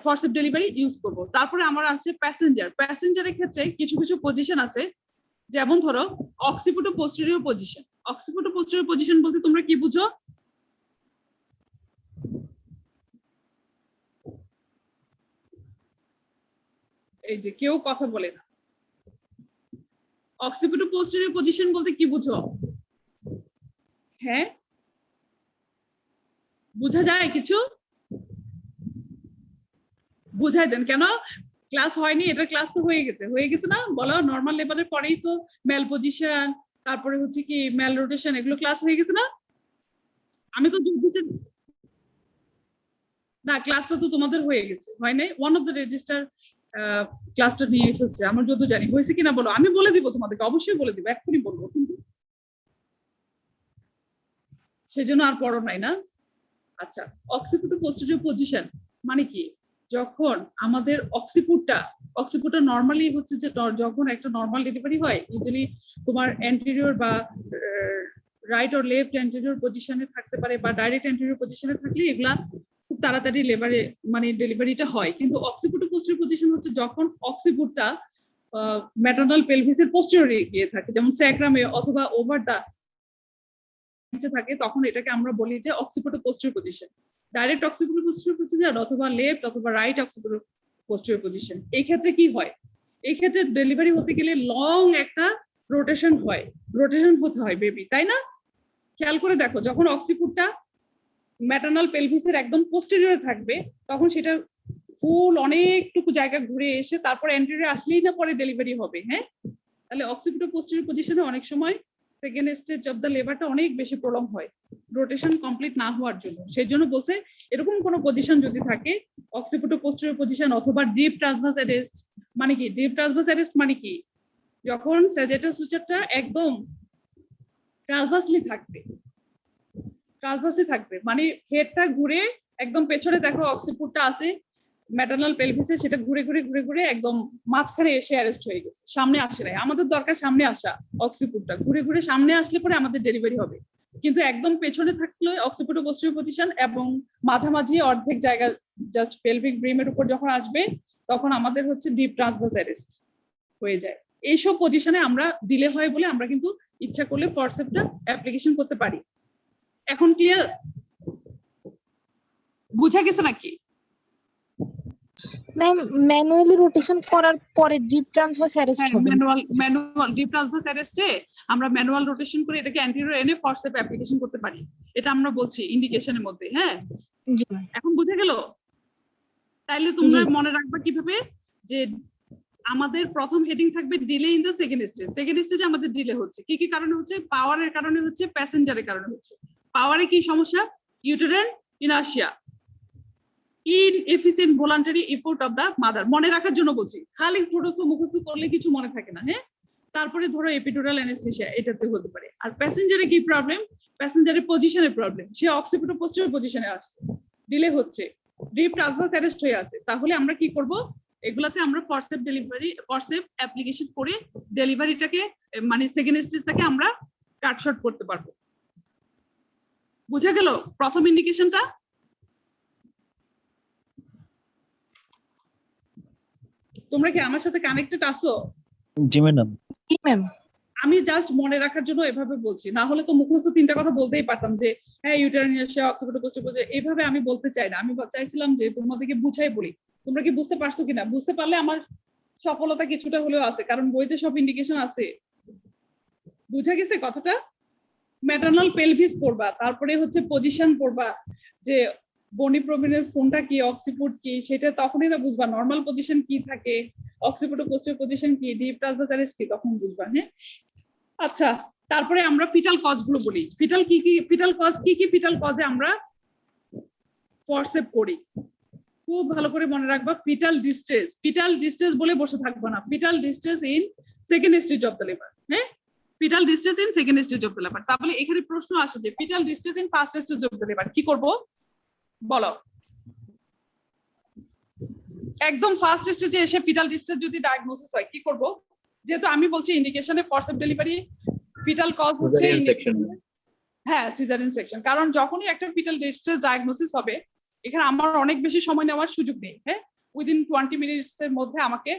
ফরসেপ ডেলিভারি ইউজ করব। তারপরে আমার আছে প্যাসেঞ্জার। প্যাসেঞ্জারের ক্ষেত্রে কিছু কিছু পজিশন আছে, যেমন ধরো অক্সিপিটো পোস্টেরিয়র পজিশন। অক্সিপিটো পোস্টেরিয়র পজিশন বলতে তোমরা কি বুঝো? এই যে কেউ কথা বলে না। অক্সিপিটো পোস্টেরিয়র পজিশন বলতে কি বুঝো? হ্যাঁ, বুঝা যায় কিছু? বুঝাই দেন, কেন ক্লাস হয়নি? এটা ক্লাস তো হয়ে গেছে, হয়ে গেছে না বলো? নর্মাল লেবারের পরেই তো মেল পজিশন, তারপরে হচ্ছে কি মেল রোটেশন, এগুলো ক্লাস হয়ে গেছে না? আমি তো না, ক্লাসটা তো তোমাদের হয়ে গেছে, হয় নাই? ওয়ান অফ দ্য রেজিস্টার ক্লাসটা নিয়ে ফেলছে, আমার যত জানি। হয়েছে কিনা বলো, আমি বলে দিব তোমাদেরকে, অবশ্যই বলে দিব, এক্ষুনি বলবো, কিন্তু সেজন্য আর পড়ো নাই না। আচ্ছা, অক্সিপিটো পোস্টেরিয়র পজিশন মানে কি? যখন আমাদের অক্সিপুটটা নরমালি হচ্ছে যে যখন একটা নরমাল ডেলিভারি হয়, ইউজুয়ালি তোমার অ্যান্টেরিয়র বা রাইট অর লেফট অ্যান্টেরিয়র পজিশনে থাকতে পারে, বা ডাইরেক্ট অ্যান্টেরিয়র পজিশনে থাকলে এগুলা খুব তাড়াতাড়ি মানে ডেলিভারিটা হয়। কিন্তু অক্সিপুটো পোস্টেরিয়র পজিশন হচ্ছে যখন অক্সিপুটটা ম্যাটারনাল পেলভিসের পোস্টেরিয়রে গিয়ে থাকে, যেমন স্যাক্রামে অথবা ওভার দা থাকে, তখন এটাকে আমরা বলি যে occipito posterior position, direct occipito posterior position অথবা লেফট অথবা রাইট অক্সিপিটো পোস্টেরিয়র পজিশন। এই ক্ষেত্রে কি হয়? এই ক্ষেত্রে ডেলিভারি হতে গেলে লং একটা রোটেশন হতে হয় বেবি, তাই না? খেয়াল করে দেখো, যখন অক্সিপিটটা ম্যাটারনাল পেলভিসের একদম পোস্টেরিয়রে থাকবে, তখন সেটা ফুল অনেকটুকু জায়গা ঘুরে এসে তারপর এন্টেরিয়রে আসলেই না পরে ডেলিভারি হবে। হ্যাঁ, তাহলে অক্সিপিটো পোস্টেরিয়র পজিশনে অনেক সময় সেকেন্ড স্টেজ অফ দ্য লেবারটা অনেক বেশি প্রলং হয়, রোটেশন কমপ্লিট না হওয়ার জন্য। সেই জন্য বলছে এরকম কোন পজিশন যদি থাকে, অক্সিপিটো পোস্টেরিয়র পজিশন অথবা ডিপ ট্রান্সভার্স অ্যারেস্ট। মানে কি ডিপ ট্রান্সভার্স অ্যারেস্ট? মানে কি যখন স্যাজিটাস সুচারটা একদম ট্রান্সভার্সলি থাকবে, মানে হেডটা ঘুরে একদম পেছনে দেখো অক্সিপিটটা আছে ম্যাটারনাল পেলভিসে, সেটা ঘুরে ঘুরে ঘুরে ঘুরে একদম মাঝখানে এসে অ্যারেস্ট হয়ে গেছে, সামনে আসে নাই। আমাদের দরকার সামনে আসা, অক্সিপিটটা ঘুরে ঘুরে সামনে আসলে পরে আমাদের ডেলিভারি হবে। কিন্তু একদম পেছনে থাকলে অক্সিপিটো পোস্টেরিয়র পজিশন এবং মাঝামাঝি অর্ধেক জায়গা জাস্ট পেলভিক ব্রিমের উপর যখন আসবে, তখন আমাদের হচ্ছে ডিপ ট্রান্সভার্স অ্যারেস্ট হয়ে যায়। এইসব পজিশনে আমরা ডিলে হয় বলে আমরা কিন্তু ইচ্ছা করলে ফরসেপটা অ্যাপ্লিকেশন করতে পারি। এখন ক্লিয়ার? বুঝা গেছে নাকি? ম্যাম ম্যানুয়ালি রোটেশন করার পরে ডিপ ট্রান্সভার্স অ্যারেস্ট হবে। ম্যানুয়াল ডিপ ট্রান্সভার্স অ্যারেস্টে আমরা ম্যানুয়াল রোটেশন করে এটাকে অ্যান্টেরিয়র এনে ফরসেপ অ্যাপ্লিকেশন করতে পারি, এটা আমরা বলছি ইন্ডিকেশনের মধ্যে। হ্যাঁ, জি ম্যাম। এখন বুঝে গেল? তাইলে তোমরা মনে রাখবা কিভাবে যে আমাদের প্রথম হেডিং থাকবে delay in the second stage. Second স্টেজে আমাদের ডিলে হচ্ছে কি কি কারণে হচ্ছে? পাওয়ারের কারণে হচ্ছে, প্যাসেঞ্জারের কারণে হচ্ছে। পাওয়ারে কি সমস্যা? Uterine inertia, inefficient voluntary effort of the mother. মনে রাখার জন্য বলছি, খালি মুখস্থ করলে কিছু মনে থাকে না। হ্যাঁ, তারপরে ধরো এপিডুরাল অ্যানেস্থেসিয়া, এটাতে হতে পারে। আর প্যাসেঞ্জারে কি প্রবলেম? প্যাসেঞ্জারের পজিশনের প্রবলেম, সে অক্সিপিটো পোস্টেরিয়র পজিশনে আসছে, ডিলে হচ্ছে, ডিপ ট্রান্সভার্স অ্যারেস্ট হয়ে আছে। তাহলে আমরা কি করব? এগুলাতে আমরা ফরসেপ অ্যাপ্লিকেশন করে ডেলিভারিটাকে মানে সেকেন্ড স্টেজটাকে আমরা কাট শর্ট করতে পারবো। বুঝা গেল প্রথম ইন্ডিকেশনটা? তোমরা কি আমার সাথে কানেক্টেড আছো? জি ম্যাডাম। জি ম্যাম। আমি জাস্ট মনে রাখার জন্য এভাবে বলছি, না হলে তো মুখস্থ তিনটা কথা বলতেই পারতাম যে হ্যাঁ ইউটেরাইন ইনার্শিয়া, অক্সিপিটো পোস্টেরিয়র। এইভাবে আমি বলতে চাই না, আমি চাইছিলাম যে তোমাদেরকে বুঝাই বলি। তোমরা কি বুঝতে পারছো কিনা? বুঝতে পারলে আমার সফলতা কিছুটা হলেও আছে, কারণ বইতে সব ইন্ডিকেশন আছে। বুঝা গেছে কথাটা? ম্যাটারনাল পেলভিস পড়বা, তারপরে হচ্ছে পজিশন পড়বা, যে বনি প্রমিনেন্স কোনটা কি, অক্সিপুট কি, সেটা তখনই না বুঝবা। নরমাল পজিশন কি থাকে, অক্সিপিটো পোস্টেরিয়র পজিশন কি, ডিপ ট্রান্সভার্স অ্যারেস্ট কি, তখন বুঝবা। হ্যাঁ, আচ্ছা, তারপরে আমরা ফিটাল কজ গুলো বলি। ফিটাল কজে আমরা ফরসেপ করি, খুব ভালো করে মনে রাখবা। ফিটাল ডিস্ট্রেস বলে বসে থাকবো না, fetal distress in second stage of the labour. হ্যাঁ, fetal distress in second stage of the labour. তাহলে এখানে প্রশ্ন আসে যে fetal distress in first stage of the labour কি করব? বলো। একদম ফার্স্ট স্টেজে এসে ফিটাল ডিস্ট্রেস যদি ডায়াগনোসিস হয় কি করব? যেহেতু আমি বলছি ইন্ডিকেশনে ফরসেপ ডেলিভারি, ফিটাল কজ হচ্ছে হ্যাঁ সিজারিয়ান সেকশন। কারণ যখনই একটা ফিটাল ডিস্ট্রেস ডায়াগনোসিস হবে, এখানে আমার অনেক বেশি সময় নেওয়ার সুযোগ নেই। হ্যাঁ, উইদিন 20 মিনিটস এর মধ্যে আমাকে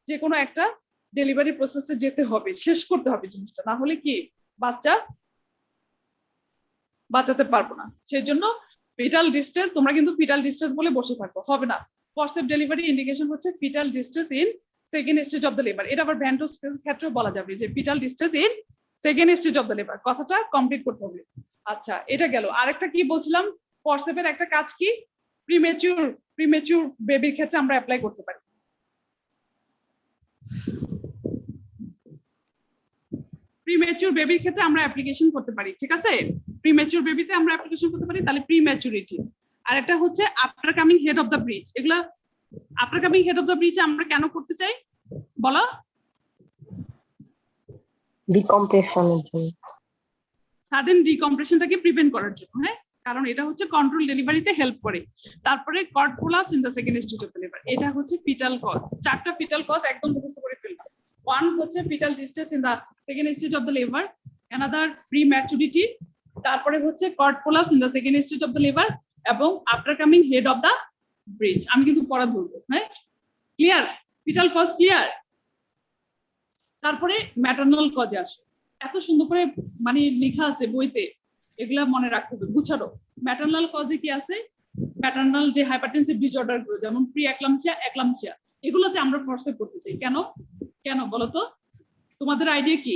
যে কোনো একটা ডেলিভারি প্রসেসে যেতে হবে, শেষ করতে হবে জিনিসটা, না হলে কি বাঁচাতে পারবো না। সেই জন্য ফিটাল ডিস্ট্রেস, তোমরা কিন্তু ফিটাল ডিস্ট্রেস বলে বসে থাকো, হবে না। ফরসেপ ডেলিভারি ইন্ডিকেশন হচ্ছে fetal distress in second stage of the labour. এটা আবার ভ্যান্টোস ক্ষেত্রেও বলা যাবে যে fetal distress in second stage of the labour, কথাটা কমপ্লিট করতে হবে। আচ্ছা, এটা গেল। আরেকটা কি বলছিলাম, ফরসেপের একটা কাজ কি, প্রিমেচুর বেবির ক্ষেত্রে আমরা অ্যাপ্লাই করতে পারি। প্রিমেচুর বেবির ক্ষেত্রে আমরা অ্যাপ্লিকেশন করতে পারি, ঠিক আছে? প্রিমেচুর বেবিতে আমরা অ্যাপ্লিকেশন করতে পারি। তাহলে প্রিমেচুরিটি। আর একটা হচ্ছে after coming head of the breech. এগুলা after coming head of the breech আমরা কেন করতে চাই বলো? ডিকম্প্রেশনের জন্য। সাডেন ডিকম্প্রেশনটাকে প্রিভেন্ট করার জন্য, হ্যাঁ, কারণ এটা হচ্ছে কন্ট্রোল ডেলিভারিতে হেল্প করে। তারপরে cord collapse in the second stage of লিভার, এটা হচ্ছে ফিটাল কজ। চারটা ফিটাল কজ একদম মুখস্থ করে ফেলবা। ওয়ান হচ্ছে fetal distress in the second stage of the লিভার, অ্যানাদার প্রিম্যাচুরিটি, তারপরে হচ্ছে cord collapse in the second stage of the লিভার, এবং after coming head of the breech. আমি কিন্তু পড়া ধরবো, হ্যাঁ, ক্লিয়ার? Fetal cause clear? তারপরে ম্যাটারনাল কজে আসে, এত সুন্দর করে মানে লেখা আছে বইতে, এগুলা মনে রাখতে হবে গুছানো। ম্যাটারনাল কজে কি আছে? ম্যাটারনাল যে হাইপারটেনসিভ ডিসঅর্ডার গুলো যেমন প্রি একলামসিয়া, একলামসিয়া, এগুলোতে আমরা ফোর্সে করতে চাই। কেন কেন বলো তো, তোমাদের আইডিয়া কি?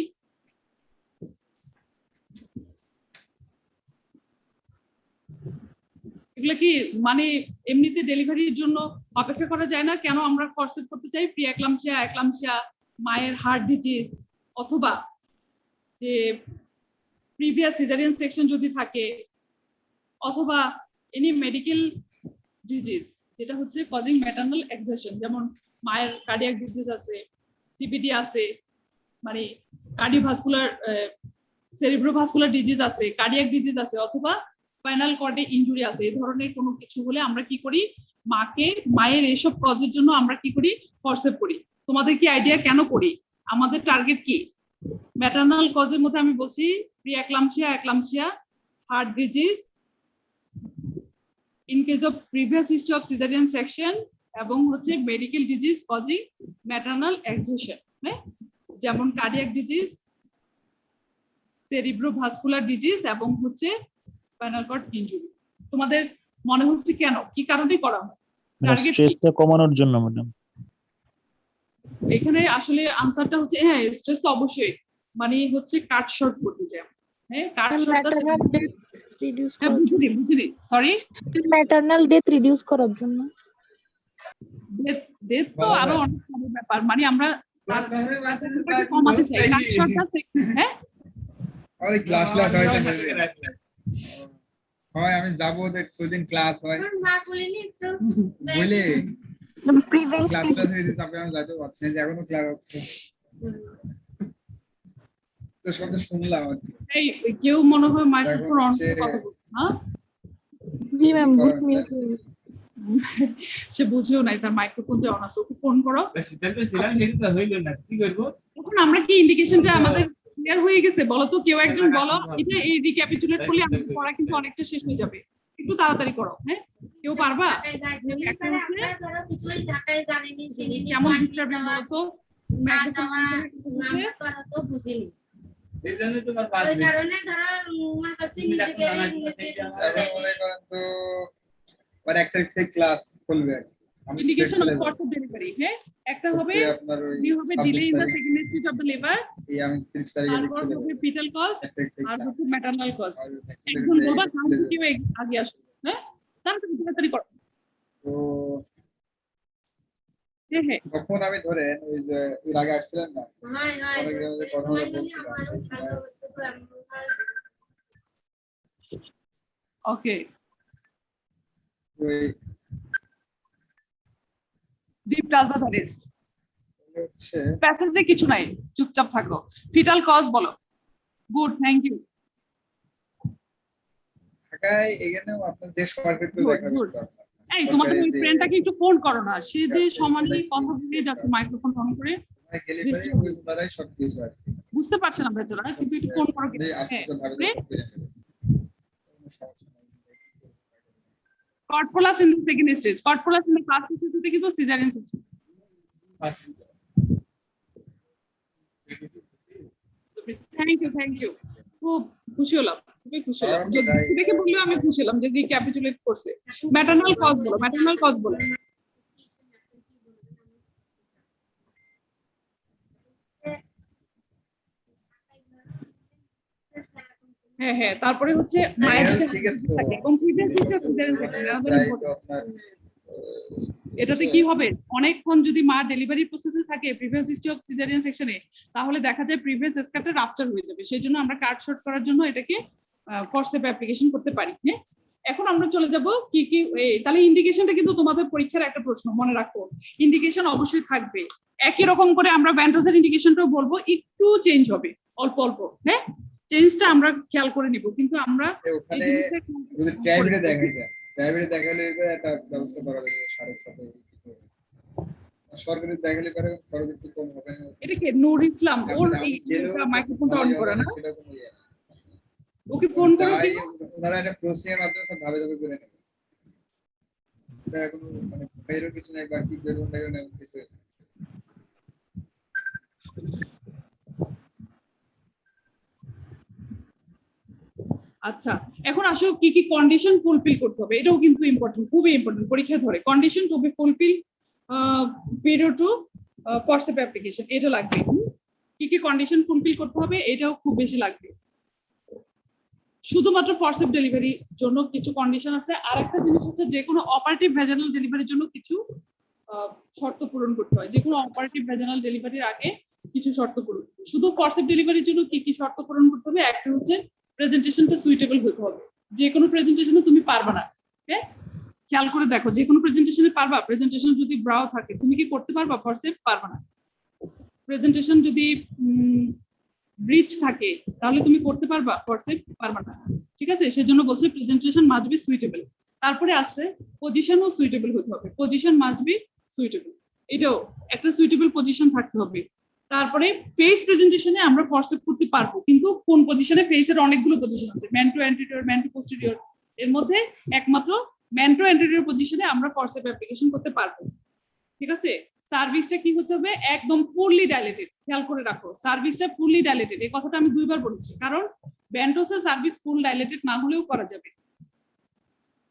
এগুলা কি মানে এমনিতে ডেলিভারির জন্য অপেক্ষা করা যায় না? কেন আমরা ফোর্সে করতে চাই? প্রি একলামসিয়া, একলামসিয়া, মায়ের হার্ট ডিজিজ, অথবা যে প্রিভিয়াস সিজারিয়ান সেকশন যদি থাকে, অথবা এনি মেডিকেল ডিজিজ যেটা হচ্ছে কজিং ম্যাটারনাল এক্সারশন, যেমন মায়ের কার্ডিয়াক ডিজিজ আছে, সিপিডি আছে, মানে কার্ডিওভাস্কুলার সেরিব্রোভাস্কুলার ডিজিজ আছে, কার্ডিয়াক ডিজিজ আছে, অথবা স্পাইনাল কর্ডে ইনজুরি আছে। এই ধরনের কোনো কিছু হলে আমরা কি করি? মায়ের এইসব কজের জন্য আমরা কি করি? ফরসেপ করি। তোমাদের কি আইডিয়া কেন করি? আমাদের টার্গেট কি? ম্যাটারনাল কজের মধ্যে আমি বলছি pre eclampsia, eclampsia, heart disease, in case of previous history of caesarean section, এবং হচ্ছে medical disease causing maternal exertion, হ্যাঁ, যেমন কার্ডিয়াক ডিজিজ, সেরিব্রোভাস্কুলার ডিজিজ, এবং হচ্ছে স্পাইনাল কর্ড ইনজুরি। তোমাদের মনে হচ্ছে কেন, কি কারণে করা হয়? টার্গেট স্ট্রেসটা কমানোর জন্য ম্যাডাম। এখানে আসলে আনসারটা হচ্ছে হ্যাঁ, স্ট্রেস তো অবশ্যই, মানে হচ্ছে কাট শর্ট করতে চাই। হ্যাঁ, কাট শর্ট রিডিউস হ্যাঁ, করার বুঝিনি সরি, ম্যাটারনাল ডেথ রিডিউস করার জন্য। ডেথ তো আরো অনেক বড় ব্যাপার, মানে আমরা তার কমাতে চাই কাট শর্টটা। হ্যাঁ, আরে ক্লাস হয় আমি যাব কোনদিন ক্লাস হয় বলে প্রিভেন্ট ক্লাস হইতে চাপে আমি যাইতে পারছি না, যে এখনো ক্লাস হচ্ছে তো শব্দ শুনলাম আর কি। এই কেউ মনে হয় মাইক্রোফোন অন করে কথা বলছে না? জি ম্যাম, গুড মিনিট। সে বুঝেও নাই তার মাইক্রোফোন যে অন আছে, ওকে ফোন করো। এখন আমরা কি ইন্ডিকেশনটা আমাদের ক্লিয়ার হয়ে গেছে? বলো তো, কেউ একজন বলো। এটা এই রিক্যাপিচুলেট করলে আমাদের পড়া কিন্তু অনেকটা শেষ হয়ে যাবে, একটু তাড়াতাড়ি করো। হ্যাঁ, কেউ পারবা? একটা হচ্ছে কেমন ডিস্টার্বিং বলো তো, এক তারিখ থেকে ক্লাস খুলবে। Indication of course of delivery, হ্যাঁ, একটা হবে আপনার delay in the second stage of the liver, আমি 30 তারিখে তারপর হবে ফিটাল কজ, আর হচ্ছে ম্যাটারনাল কজ। একদম একদম বলবা তাহলে কেউ আগে আসো। হ্যাঁ, তাড়াতাড়ি করো। তো হ্যাঁ হ্যাঁ, তখন আমি ধরেন ওই যে এর আগে আসছিলেন না, অনেক জনের কথা বলছিলাম। ওকে, ওই ডিপ ডালবাস অ্যারেস্ট, হচ্ছে প্যাসেজে কিছু নাই, চুপচাপ থাকো। ফিটাল কজ বলো। Good, thank you. ঢাকায় এখানেও আপনার দেশ মার্কেট তো দেখা Good. যেত আপনার। এই তোমাদের ওই ফ্রেন্ডটাকে একটু ফোন করো না, সে যে সমানে কথা বলে যাচ্ছে মাইক্রোফোন অন করে, মানে গেলে পরে ওই উনারাই সব কিছু আর কি। বুঝতে পারছে না বেচারা, কিন্তু একটু ফোন করো কিন্তু। এই আস্তে আস্তে ভাবে হ্যাঁ, যখন পেয়ে যাবে। কোনো সমস্যা নাই। Cord collapse in the second stage, cord collapse in the first স্টেজে কিন্তু সিজারিয়ান সেকশন। থ্যাংক ইউ, খুব খুশি হলাম, খুবই খুশি হলাম। দেখে বললেও আমি খুশি হলাম যে রিক্যাপিচুলেট করছে। ম্যাটারনাল কজ বলো, ম্যাটারনাল কজ বলো। হ্যাঁ হ্যাঁ, তারপরে হচ্ছে মায়ের যদি ঠিক আছে তো। থাকে এবং previous history of caesarean section, তাই তো আপনার এটাতে কি হবে, অনেকক্ষণ যদি মা ডেলিভারি প্রসেসে থাকে প্রিভিয়াস হিস্ট্রি অফ সিজারিয়ান সেকশনে, তাহলে দেখা যায় প্রিভিয়াস স্কার্টটা রাপচার হয়ে যাবে। সেই জন্য আমরা কাট শর্ট করার জন্য এটাকে ফরসেপ অ্যাপ্লিকেশন করতে পারি। হ্যাঁ, এখন আমরা চলে যাব কি কি তাহলে ইন্ডিকেশনটা কিন্তু তোমাদের পরীক্ষার একটা প্রশ্ন, মনে রাখো ইন্ডিকেশন অবশ্যই থাকবে। একই রকম করে আমরা ভ্যান্ডোজের ইন্ডিকেশনটাও বলবো, একটু চেঞ্জ হবে অল্প অল্প, হ্যাঁ চেঞ্জটা আমরা খেয়াল করে নিব, কিন্তু আমরা ওখানে যদি প্রাইভেটে দেখাই যায়, প্রাইভেটে দেখালে একটা ব্যবস্থা করা যাবে সাড়ে সাথে, সরকারি দেখালে পরে খরচ একটু কম হবে। এটা কি নূর ইসলাম, ওর মাইক্রোফোনটা অন করা না, ওকে ফোন করো কি ওনারা একটা প্রসেসের মাধ্যমে সব ভাবে ভাবে করে নেবে। এটা এখন মানে বাইরেও কিছু নাই, বাকি বেরোন লাগে না কিছু। আচ্ছা এখন আসো কি কি কন্ডিশন ফুলফিল করতে হবে, এটাও কিন্তু ইম্পর্টেন্ট, খুবই ইম্পর্টেন্ট পরীক্ষা ধরে। Condition to be fulfil period to forceps application, এটা লাগবে। কি কি কন্ডিশন ফুলফিল করতে হবে এটাও খুব বেশি লাগবে। শুধুমাত্র ফরসেপ ডেলিভারির জন্য কিছু কন্ডিশন আছে, আর একটা জিনিস হচ্ছে যে কোনো অপারেটিভ ভ্যাজানাল ডেলিভারির জন্য কিছু শর্ত পূরণ করতে হয়। যে কোনো অপারেটিভ ভ্যাজানাল ডেলিভারির আগে কিছু শর্ত পূরণ। শুধু ফরসেপ ডেলিভারির জন্য কি কি শর্ত পূরণ করতে হবে, একটা হচ্ছে প্রেজেন্টেশনটা সুইটেবল হতে হবে। যে কোনো প্রেজেন্টেশনে তুমি পারবা না, হ্যাঁ খেয়াল করে দেখো, যে কোনো প্রেজেন্টেশনে পারবা, প্রেজেন্টেশন যদি ব্রাও থাকে তুমি কি করতে পারবা ফরসেপ? পারবা না। প্রেজেন্টেশন যদি রিচ থাকে তাহলে তুমি করতে পারবা ফরসেপ? পারবা না, ঠিক আছে। সেজন্য বলছে প্রেজেন্টেশন মাস্ট বি সুইটেবল। তারপরে আসছে পজিশনও সুইটেবল হতে হবে, পজিশন মাস্ট বি সুইটেবল, এটাও একটা সুইটেবল পজিশন থাকতে হবে। তারপরে ফেস প্রেজেন্টেশনে আমরা ফরসেপ করতে পারবো, কিন্তু কোন পজিশনে? ফেসের অনেকগুলো পজিশন আছে, man to anterior, man to posterior, এর মধ্যে একমাত্র ম্যান টু অ্যান্টেরিয়র পজিশনে আমরা ফরসেপ অ্যাপ্লিকেশন করতে পারবো, ঠিক আছে। সার্ভিসটা কি হতে হবে? একদম ফুললি ডাইলেটেড, খেয়াল করে রাখো সার্ভিসটা ফুললি ডাইলেটেড। এই কথাটা আমি দুইবার বলেছি, কারণ ভ্যান্ডোসের সার্ভিস ফুল ডাইলেটেড না হলেও করা যাবে।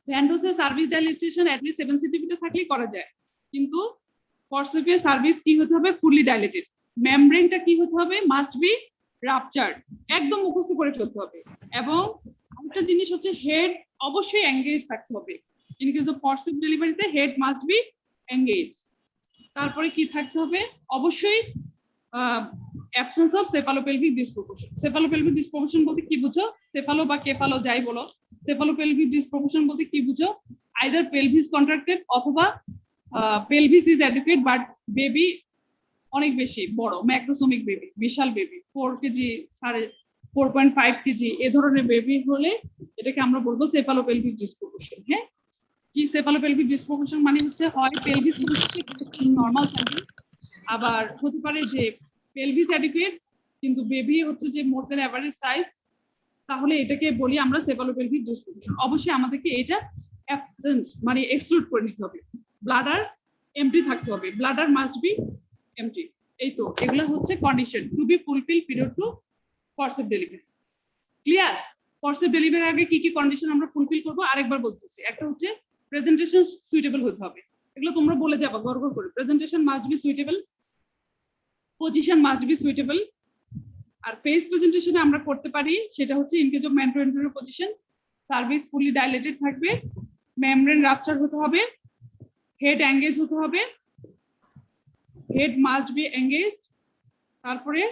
ভ্যান্ডোসের cervix dilatation at least 7 centimetre থাকলেই করা যায়, কিন্তু ফরসেপের সার্ভিস কি হতে হবে? Fully dilated. মেমব্রেনটা কি হতে হবে? মাস্ট বি রাপচার্ড, একদম মুখস্থ করে চলতে হবে। এবং আরেকটা জিনিস হচ্ছে হেড অবশ্যই এঙ্গেজ থাকতে হবে। ইন কেস অফ ফরসেপ ডেলিভারিতে হেড মাস্ট বি এঙ্গেজ। তারপরে কি থাকতে হবে? অবশ্যই অ্যাবসেন্স অফ সেফালোপেলভিক ডিসপ্রপোর্শন। সেফালোপেলভিক ডিসপ্রপোর্শন বলতে কি বুঝো? সেফালো বা কেফালো যাই বলো, সেফালোপেলভিক ডিসপ্রপোর্শন বলতে কি বুঝো? আইদার পেলভিস কন্ট্রাক্টেড অথবা pelvis is adequate but baby অনেক বেশি বড়, ম্যাক্রোসোমিক বেবি, বিশাল বেবি, 4 কেজি 4.5 কেজি এ ধরনের বেবি হলে এটাকে আমরা বলবো সেফালোপেলভিক ডিসপ্রপোর্শন। হ্যাঁ, কি সেফালোপেলভিক ডিসপ্রপোর্শন মানে হচ্ছে হয় পেলভিস নরমাল থাকে, আবার হতে পারে যে পেলভিস অ্যাডিকুয়েট কিন্তু বেবি হচ্ছে যে মোর দ্যান এভারেজ সাইজ, তাহলে এটাকে বলি আমরা সেফালোপেলভিক ডিসপ্রপোর্শন। অবশ্যই আমাদেরকে এটা অ্যাবসেন্ট মানে এক্সক্লুড করে নিতে হবে। ব্লাডার এমটি থাকতে হবে, ব্লাডার মাস্ট বি এমটি। এই তো এগুলা হচ্ছে condition to be fulfil period to forceps delivery. Clear? Forceps ডেলিভারির আগে কি কি কন্ডিশন আমরা ফুলফিল করব আরেকবার বলতেছি। একটা হচ্ছে প্রেজেন্টেশন সুইটেবল হতে হবে, এগুলো তোমরা বলে যাবা গর্ব করে। Presentation must be suitable, position must be suitable. আর ফেস প্রেজেন্টেশনে আমরা করতে পারি সেটা হচ্ছে in case of mento anterior position, cervix fully dilated থাকবে, মেমব্রেন রাপচার হতে হবে, হেড এঙ্গেজ হতে হবে, হেড মাস্ট বি এঙ্গেজ। তারপরে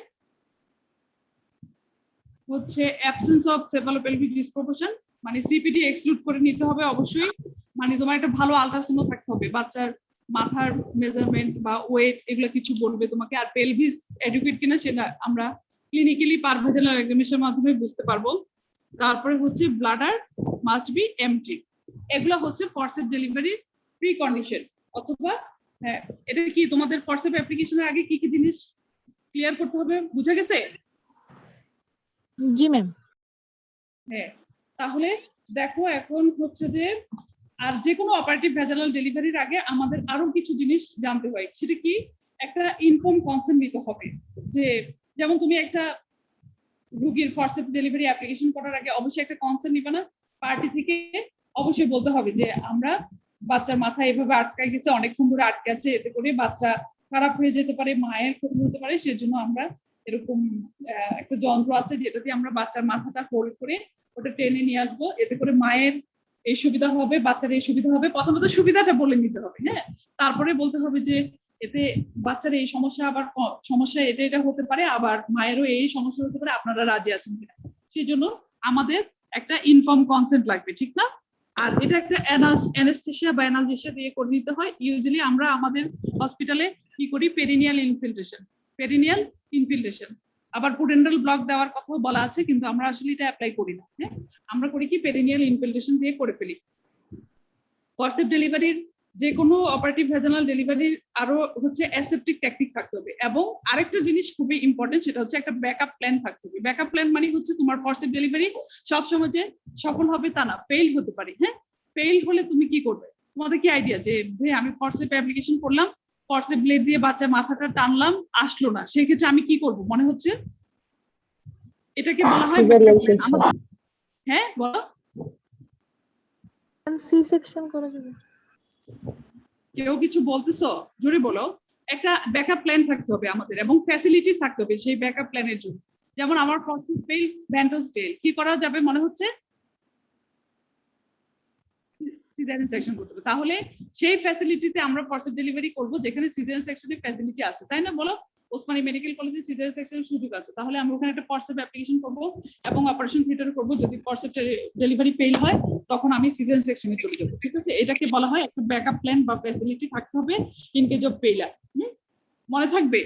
হচ্ছে অ্যাবসেন্স অফ সেফালোপেলভিক ডিসপ্রপোর্শন, মানে সিপিডি এক্সক্লুড করে নিতে হবে অবশ্যই। মানে তোমার একটা ভালো আল্ট্রাসাউন্ড থাকতে হবে, বাচ্চার মাথার মেজারমেন্ট বা ওয়েট এগুলো কিছু বলবে তোমাকে। আর পেলভিস অ্যাডিকুয়েট কিনা সেটা আমরা ক্লিনিক্যালি পারভেজনাল এক্সামিনেশনের মাধ্যমে বুঝতে পারবো। তারপরে হচ্ছে ব্লাডার মাস্ট বি এমটি। এগুলো হচ্ছে ফরসেপ ডেলিভারির প্রি কন্ডিশন। অথবা হ্যাঁ, এটা কি তোমাদের ফরসেপ অ্যাপ্লিকেশনের আগে কি কি জিনিস ক্লিয়ার করতে হবে বুঝা গেছে? জি ম্যাম। হ্যাঁ, তাহলে দেখো এখন হচ্ছে যে আর যে কোনো অপারেটিভ ভ্যাজানাল ডেলিভারির আগে আমাদের আরো কিছু জিনিস জানতে হয়। সেটা কি? একটা ইনফর্ম কনসেন্ট নিতে হবে। যে যেমন তুমি একটা রোগীর ফরসেপ ডেলিভারি অ্যাপ্লিকেশন করার আগে অবশ্যই একটা কনসেন্ট নিবে না? পার্টি থেকে অবশ্যই বলতে হবে যে আমরা বাচ্চার মাথা এভাবে আটকায় গেছে, অনেকক্ষণ ধরে আটকে আছে, এতে করে বাচ্চা খারাপ হয়ে যেতে পারে, মায়ের ক্ষতি হতে পারে, সেজন্য আমরা এরকম একটা যন্ত্র আছে যেটাতে আমরা বাচ্চার মাথাটা হোল্ড করে ওটা টেনে নিয়ে আসবো, এতে করে মায়ের এই সুবিধা হবে, বাচ্চার এই সুবিধা হবে। প্রথমত সুবিধাটা বলে নিতে হবে, হ্যাঁ, তারপরে বলতে হবে যে এতে বাচ্চার এই সমস্যা, আবার সমস্যা এটা এটা হতে পারে, আবার মায়েরও এই সমস্যা হতে পারে, আপনারা রাজি আছেন কিনা। সেই জন্য আমাদের একটা ইনফর্ম কনসেন্ট লাগবে, ঠিক না? আর এটা একটা অ্যানেস্থেসিয়া বা অ্যানালজেসিয়া দিয়ে করে নিতে হয়। ইউজুয়ালি আমরা আমাদের হসপিটালে কি করি, পেরিনিয়াল ইনফিল্ট্রেশন, আবার পুডেন্টাল ব্লক দেওয়ার কথাও বলা আছে, কিন্তু আমরা আসলে এটা অ্যাপ্লাই করি না। হ্যাঁ, আমরা করি কি, পেরিনিয়াল ইনফিল্ট্রেশন দিয়ে করে ফেলি। ফরসেপ ডেলিভারির যে কোনো অপারেটিভ ভ্যাজানাল ডেলিভারির আরো হচ্ছে অ্যাসেপ্টিক টেকনিক থাকতে হবে, এবং আরেকটা জিনিস খুবই ইম্পর্টেন্ট, সেটা হচ্ছে একটা ব্যাকআপ প্ল্যান থাকতে হবে। ব্যাকআপ প্ল্যান মানে হচ্ছে তোমার ফরসেপ ডেলিভারি সবসময় যে সফল হবে তা না, ফেল হতে পারে। হ্যাঁ, ফেল হলে তুমি কি করবে? তোমাদের কি আইডিয়া যে ভাই আমি ফরসেপ অ্যাপ্লিকেশন করলাম, ফরসেপ ব্লেড দিয়ে বাচ্চার মাথাটা টানলাম, আসলো না, সেই ক্ষেত্রে আমি কি করব? মনে হচ্ছে এটাকে বলা হয় হ্যাঁ বলো, সি সেকশন করা যাবে। কেউ কিছু বলতেছো? জোরে বলো। একটা ব্যাকআপ প্ল্যান থাকতে হবে আমাদের, এবং ফ্যাসিলিটিস থাকতে হবে সেই ব্যাকআপ প্ল্যানের জন্য। যেমন আমার ফরসেপ ফেল, ভ্যান্টোস ফেল, কি করা যাবে মনে হচ্ছে? সিজারিয়ান সেকশন করতে হবে। তাহলে সেই ফ্যাসিলিটিতে আমরা ফরসেপ ডেলিভারি করব যেখানে সিজারিয়ান সেকশনের ফ্যাসিলিটি আছে, তাই না? বলো, ওসমানী মেডিকেল কলেজে সিজারিয়ান সেকশনের সুযোগ আছে, তাহলে আমরা ওখানে একটা ফরসেপ অ্যাপ্লিকেশন করব এবং অপারেশন থিয়েটারে করব। যদি ফরসেপ ডেলিভারি ফেল হয় তখন আমি সিজারিয়ান সেকশনে চলে যাব। ঠিক আছে, এটাকে বলা হয় একটা ব্যাকআপ প্ল্যান বা ফ্যাসিলিটি থাকতে হবে ইন কেস অফ ফেইলার। মনে থাকবে?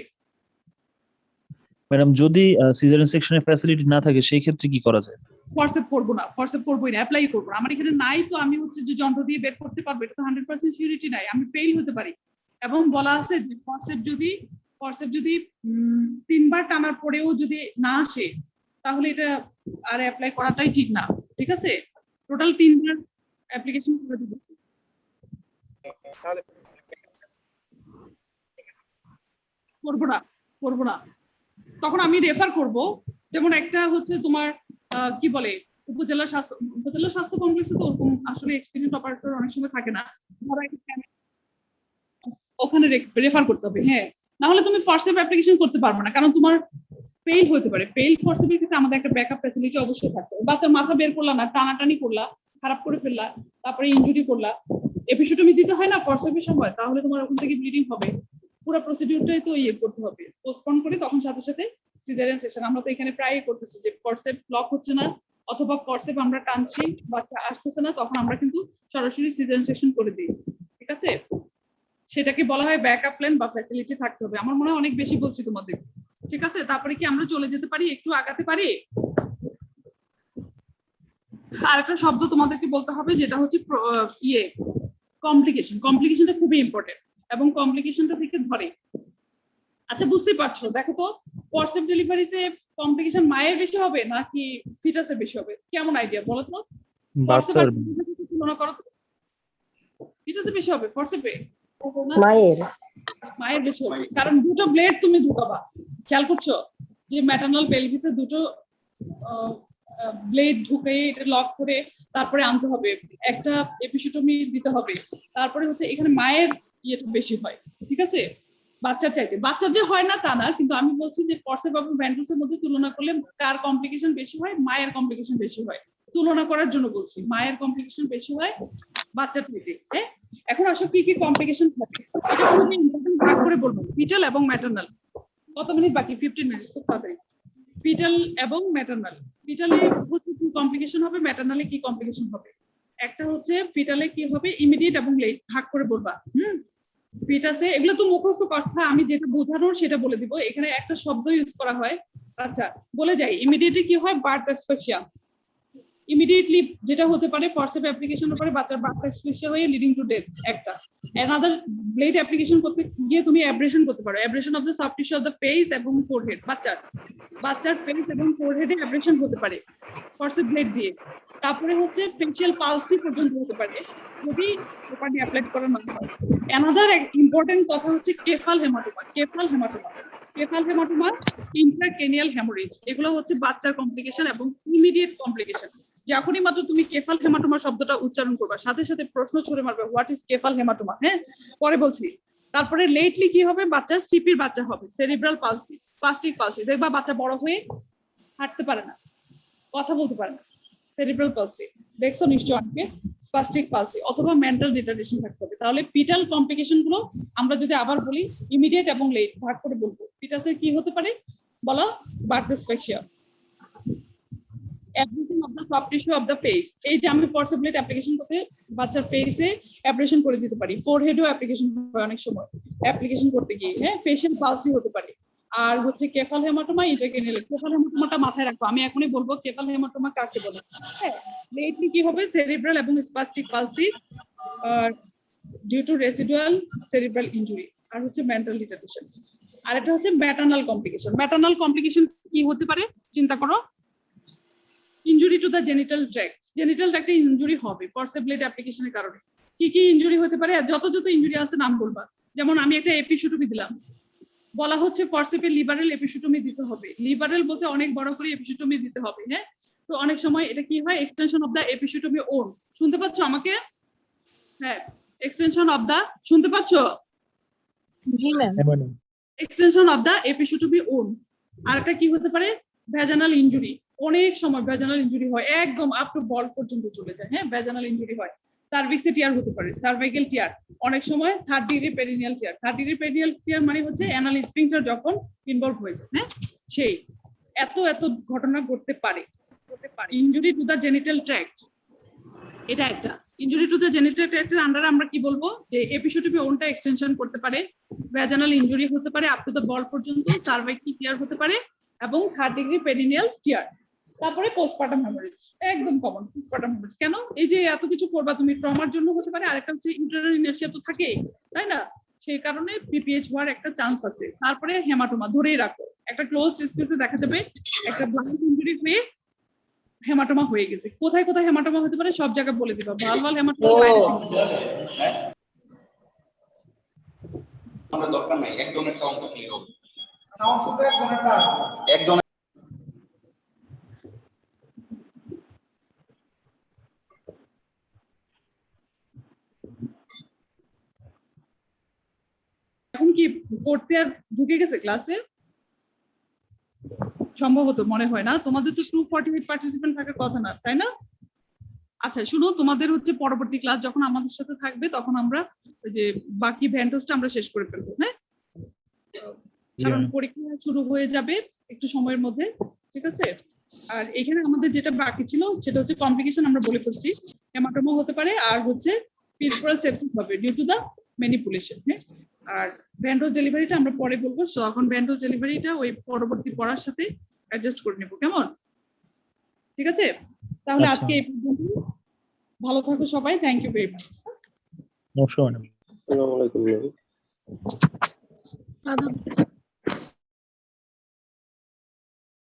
ম্যাডাম যদি সিজারিয়ান সেকশনের ফ্যাসিলিটি না থাকে সেই ক্ষেত্রে কি করা যায়? ফরসেপ করবো না, ফরসেপ করবোই না, অ্যাপ্লাই করবো না। আমার এখানে নাই তো আমি হচ্ছে যে যন্ত্র দিয়ে বের করতে পারবো, এটা তো 100% সিউরিটি নাই, আমি ফেল হতে পারি। এবং বলা আছে যে ফরসেপ যদি 3 বার টানার পরেও যদি না আসে তাহলে এটা আর অ্যাপ্লাই করাটাই ঠিক না। ঠিক আছে, টোটাল 3 বার অ্যাপ্লিকেশন করে দিব। করবো না, তখন আমি রেফার করব। যেমন একটা হচ্ছে তোমার কি বলে, উপজেলা স্বাস্থ্য কমপ্লেক্সে তো ওরকম আসলে এক্সপেরিয়েন্স অপারেটর অনেক সময় থাকে না, ওখানে রেফার করতে হবে। হ্যাঁ, না হলে তুমি ফরসেপ অ্যাপ্লিকেশন করতে পারবে না, কারণ তোমার ফেল হতে পারে। ফেল ফরসেপের ক্ষেত্রে আমাদের একটা ব্যাকআপ ফ্যাসিলিটি অবশ্যই থাকতে হবে। বাচ্চার মাথা বের করলা না, টানাটানি করলা, খারাপ করে ফেললা, তারপরে ইনজুরি করলা, এপিসোটমি দিতে হয় না ফরসেপের সময়, তাহলে তোমার ওখান থেকে ব্লিডিং হবে, পুরো প্রসিডিউরটাই তো করতে হবে, পোস্টপোন করে তখন সাথে সাথে সিজারিয়ান সেকশন। আমরা তো এখানে প্রায়ই করতেছি যে ফরসেপ ব্লক হচ্ছে না অথবা ফরসেপ আমরা টানছি, বাচ্চা আসতেছে না, তখন আমরা কিন্তু সরাসরি সিজারিয়ান সেকশন করে দিই। ঠিক আছে, সেটাকে বলা হয় ব্যাকআপ প্ল্যান বা ফ্যাসিলিটি থাকতে হবে। আমার মনে হয় অনেক বেশি বলছি তোমাদের। ঠিক আছে, তারপরে কি আমরা চলে যেতে পারি, একটু আগাতে পারি? আর একটা শব্দ তোমাদেরকে বলতে হবে, যেটা হচ্ছে কমপ্লিকেশনটা খুবই ইম্পর্টেন্ট, এবং কমপ্লিকেশনটা থেকে ধরে। আচ্ছা, বুঝতেই পারছো? দেখো তো, ফরসেপ ডেলিভারিতে কমপ্লিকেশন মায়ের বেশি হবে নাকি ফিটাসের বেশি হবে? কেমন আইডিয়া বলো তো? বাচ্চার তুলনা করো তো, ফিটাসের বেশি হবে ফরসেপে? মায়ের বেশি হবে, কারণ দুটো ব্লেড তুমি ঢুকাবা। খেয়াল করছো যে ম্যাটারনাল পেলভিসে দুটো ব্লেড ঢুকে এটা লক করে তারপরে আনতে হবে, একটা এপিসোটমি দিতে হবে, তারপরে হচ্ছে এখানে মায়ের ইয়েটা বেশি হয়। ঠিক আছে, বাচ্চার চাইতে। বাচ্চার যে হয় না তা না, কিন্তু আমি বলছি যে ফরসেপ এবং ভ্যান্টোসের মধ্যে তুলনা করলে কার কমপ্লিকেশন বেশি হয়? মায়ের কমপ্লিকেশন বেশি হয়। তুলনা করার জন্য বলছি, মায়ের কমপ্লিকেশন বেশি হয় বাচ্চার থেকে। হ্যাঁ, এখন আসো কি কি কমপ্লিকেশন থাকে, এটা খুবই ইম্পর্টেন্ট, ভাগ করে বলবো। ফিটাল এবং ম্যাটারনাল। কত মিনিট বাকি? 15 মিনিট, খুব তাড়াতাড়ি। ফিটাল এবং ম্যাটারনাল। ফিটালে হচ্ছে কি কমপ্লিকেশন হবে, ম্যাটারনালে কি কমপ্লিকেশন হবে। একটা হচ্ছে ফিটালে কি হবে, ইমিডিয়েট এবং লেট, ভাগ করে বলবা। ফিটাসে এগুলো তো মুখস্থ কথা, আমি যেটা বোঝানোর সেটা বলে দিব। এখানে একটা শব্দ ইউজ করা হয়, আচ্ছা বলে যাই। ইমিডিয়েটলি কি হয়, বার্থ অ্যাসফিক্সিয়া। ইমিডিয়েটলি যেটা হতে পারে ফরসেপ অ্যাপ্লিকেশনের পরে বাচ্চার বার্থ অ্যাসফিক্সিয়া হয়ে লিডিং টু ডেথ। একটা অ্যানাদার ব্লেড অ্যাপ্লিকেশন করতে গিয়ে তুমি অ্যাব্রেশন করতে পারো, abrasion of the soft tissue of the face এবং ফোরহেড। বাচ্চার ফেস এবং ফোরহেডে অ্যাব্রেশন হতে পারে ফরসেপ ব্লেড দিয়ে। তারপরে হচ্ছে ফেশিয়াল পালসি পর্যন্ত হতে পারে যদি প্রপারলি অ্যাপ্লাই করা না হয়। অ্যানাদার ইম্পর্টেন্ট কথা হচ্ছে কেফাল হেমাটোমা, ইন্ট্রাক্রেনিয়াল হেমোরেজ। এগুলো হচ্ছে বাচ্চার কমপ্লিকেশন এবং ইমিডিয়েট কমপ্লিকেশন। যখনই মাত্র তুমি কেফাল হেমাটোমা শব্দটা উচ্চারণ করবা, সাথে সাথে প্রশ্ন ছুড়ে মারবে, হোয়াট ইজ কেফাল হেমাটোমা? হ্যাঁ, পরে বলছি। তারপরে লেটলি কি হবে, বাচ্চার সিপির বাচ্চা হবে, সেরিব্রাল পালসি, স্পাস্টিক পালসি। দেখবা বাচ্চা বড় হয়ে হাঁটতে পারে না, কথা বলতে পারে না, সেরিব্রাল পালসি। দেখছো নিশ্চয় অনেকে, স্পাস্টিক পালসি অথবা মেন্টাল রিটার্ডেশন থাকতে হবে। তাহলে ফিটাল কমপ্লিকেশন গুলো আমরা যদি আবার বলি, ইমিডিয়েট এবং লেট ভাগ করে বলবো। ফিটাসের কি হতে পারে বলো? Birth asphyxia. Abrasion of the soft tissue of the face. এই যে আমি ফরসেবলেট অ্যাপ্লিকেশন করতে বাচ্চার ফেসে অ্যাপ্রেশন করে দিতে পারি, ফোরহেডও অ্যাপ্লিকেশন হয় অনেক সময় অ্যাপ্লিকেশন করতে গিয়ে, হ্যাঁ ফেশিয়াল পালসি হতে পারে। আর হচ্ছে কেফাল হেমাটোমা, এটাকে নিলে কেফাল হেমাটোমাটা মাথায় রাখো, আমি এখনই বলবো কেফাল হেমাটোমা কাকে বলে। হ্যাঁ লেটলি কি হবে, সেরিব্রাল এবং spastic palsy due to residual cerebral injury, আর হচ্ছে মেন্টাল রিটার্ডেশন। আর একটা হচ্ছে ম্যাটার্নাল কমপ্লিকেশন। ম্যাটার্নাল কমপ্লিকেশন কি হতে পারে চিন্তা করো, injury to the genital tract, genital ট্র্যাক্টে ইনজুরি হবে ফরসেবলেট অ্যাপ্লিকেশনের কারণে। কি কি ইনজুরি হতে পারে, যত ইনজুরি আছে নাম বলবা। যেমন আমি একটা এপিসুটমি দিলাম, বলা হচ্ছে ফরসেপে লিবারেল এপিসুটমি দিতে হবে। লিবারেল বলতে অনেক বড় করে এপিসুটমি দিতে হবে, হ্যাঁ। তো অনেক সময় এটা কি হয়, extension of the episiotomy wound, শুনতে পাচ্ছ আমাকে? হ্যাঁ এক্সটেনশন অফ দা, শুনতে পাচ্ছ? জি ma'am. Extension of the episiotomy wound. আর একটা কি হতে পারে, ভ্যাজানাল ইনজুরি। অনেক সময় ভ্যাজানাল ইনজুরি হয়, একদম আপ টু বল পর্যন্ত চলে যায়, হ্যাঁ ভ্যাজানাল ইনজুরি হয়। সার্ভিক্সে টিয়ার হতে পারে, সার্ভাইকাল টিয়ার, অনেক সময় 3rd ডিগ্রি পেরিনিয়াল টিয়ার। 3rd ডিগ্রি পেরিনিয়াল টিয়ার মানে হচ্ছে অ্যানাল স্ফিংক্টার যখন ইনভলভ হয়ে যায়, হ্যাঁ সেই এত ঘটনা ঘটতে পারে। Injury to the genital tract, এটা একটা ইনজুরি টু দা জেনিটাল ট্র্যাক্টের আন্ডারে আমরা কি বলবো, যে এপিসোডে ওনটা এক্সটেনশন করতে পারে, ভ্যাজানাল ইনজুরি হতে পারে আপ টু দা বল পর্যন্ত, সার্ভাইকাল টিয়ার হতে পারে এবং 3rd ডিগ্রি পেরিনিয়াল টিয়ার। তারপরে পোস্টপার্টাম হেমারেজ, একদম কমন পোস্টপার্টাম হেমারেজ। কেন এই যে এত কিছু করবা তুমি, ট্রমার জন্য হতে পারে, আরেকটা হচ্ছে ইউটেরাইন ইনার্শিয়া তো থাকেই, তাই না? সেই কারণে পিপিএইচ হওয়ার একটা চান্স আছে। তারপরে হেমাটোমা ধরেই রাখো, একটা ক্লোজড স্পেসে দেখা যাবে একটা ব্লাইন্ড ইনজুরি হয়ে হেমাটোমা হয়ে গেছে। কোথায় কোথায় হেমাটোমা হতে পারে সব জায়গায় বলে দিবা। ভালভাল হেমাটোমা আমরা দরকার নাই, একজনের সাউন্ড থাকলেই হবে। সাউন্ড শুধু একজনেরটা আসবে। একজন এখন কি পড়তে আর ঢুকে গেছে ক্লাসে? সম্ভবত মনে হয় না, তোমাদের তো 248 পার্টিসিপেন্ট থাকার কথা না, তাই না? আচ্ছা শুনো, তোমাদের হচ্ছে পরবর্তী ক্লাস যখন আমাদের সাথে থাকবে তখন আমরা যে বাকি ভ্যান্টোসটা আমরা শেষ করে ফেলবো, হ্যাঁ কারণ পরীক্ষা শুরু হয়ে যাবে একটু সময়ের মধ্যে, ঠিক আছে? আর এখানে আমাদের যেটা বাকি ছিল সেটা হচ্ছে কমপ্লিকেশন, আমরা বলে ফেলছি হেমাটোমা হতে পারে, আর হচ্ছে পিরফোরাল সেপসিস হবে ডিউ টু দা ম্যানিপুলেশন, হ্যাঁ। আর ভ্যান্টোস ডেলিভারিটা আমরা পরে বলবো, তখন ভ্যান্টোস ডেলিভারিটা ওই পরবর্তী পড়ার সাথে অ্যাডজাস্ট করে নেব, কেমন? ঠিক আছে, তাহলে আজকে এই পর্যন্ত। ভালো থাকো সবাই, থ্যাংক ইউ ভেরি মাচ। নমস্কার ম্যাডাম। আসসালামু আলাইকুম। আদাব।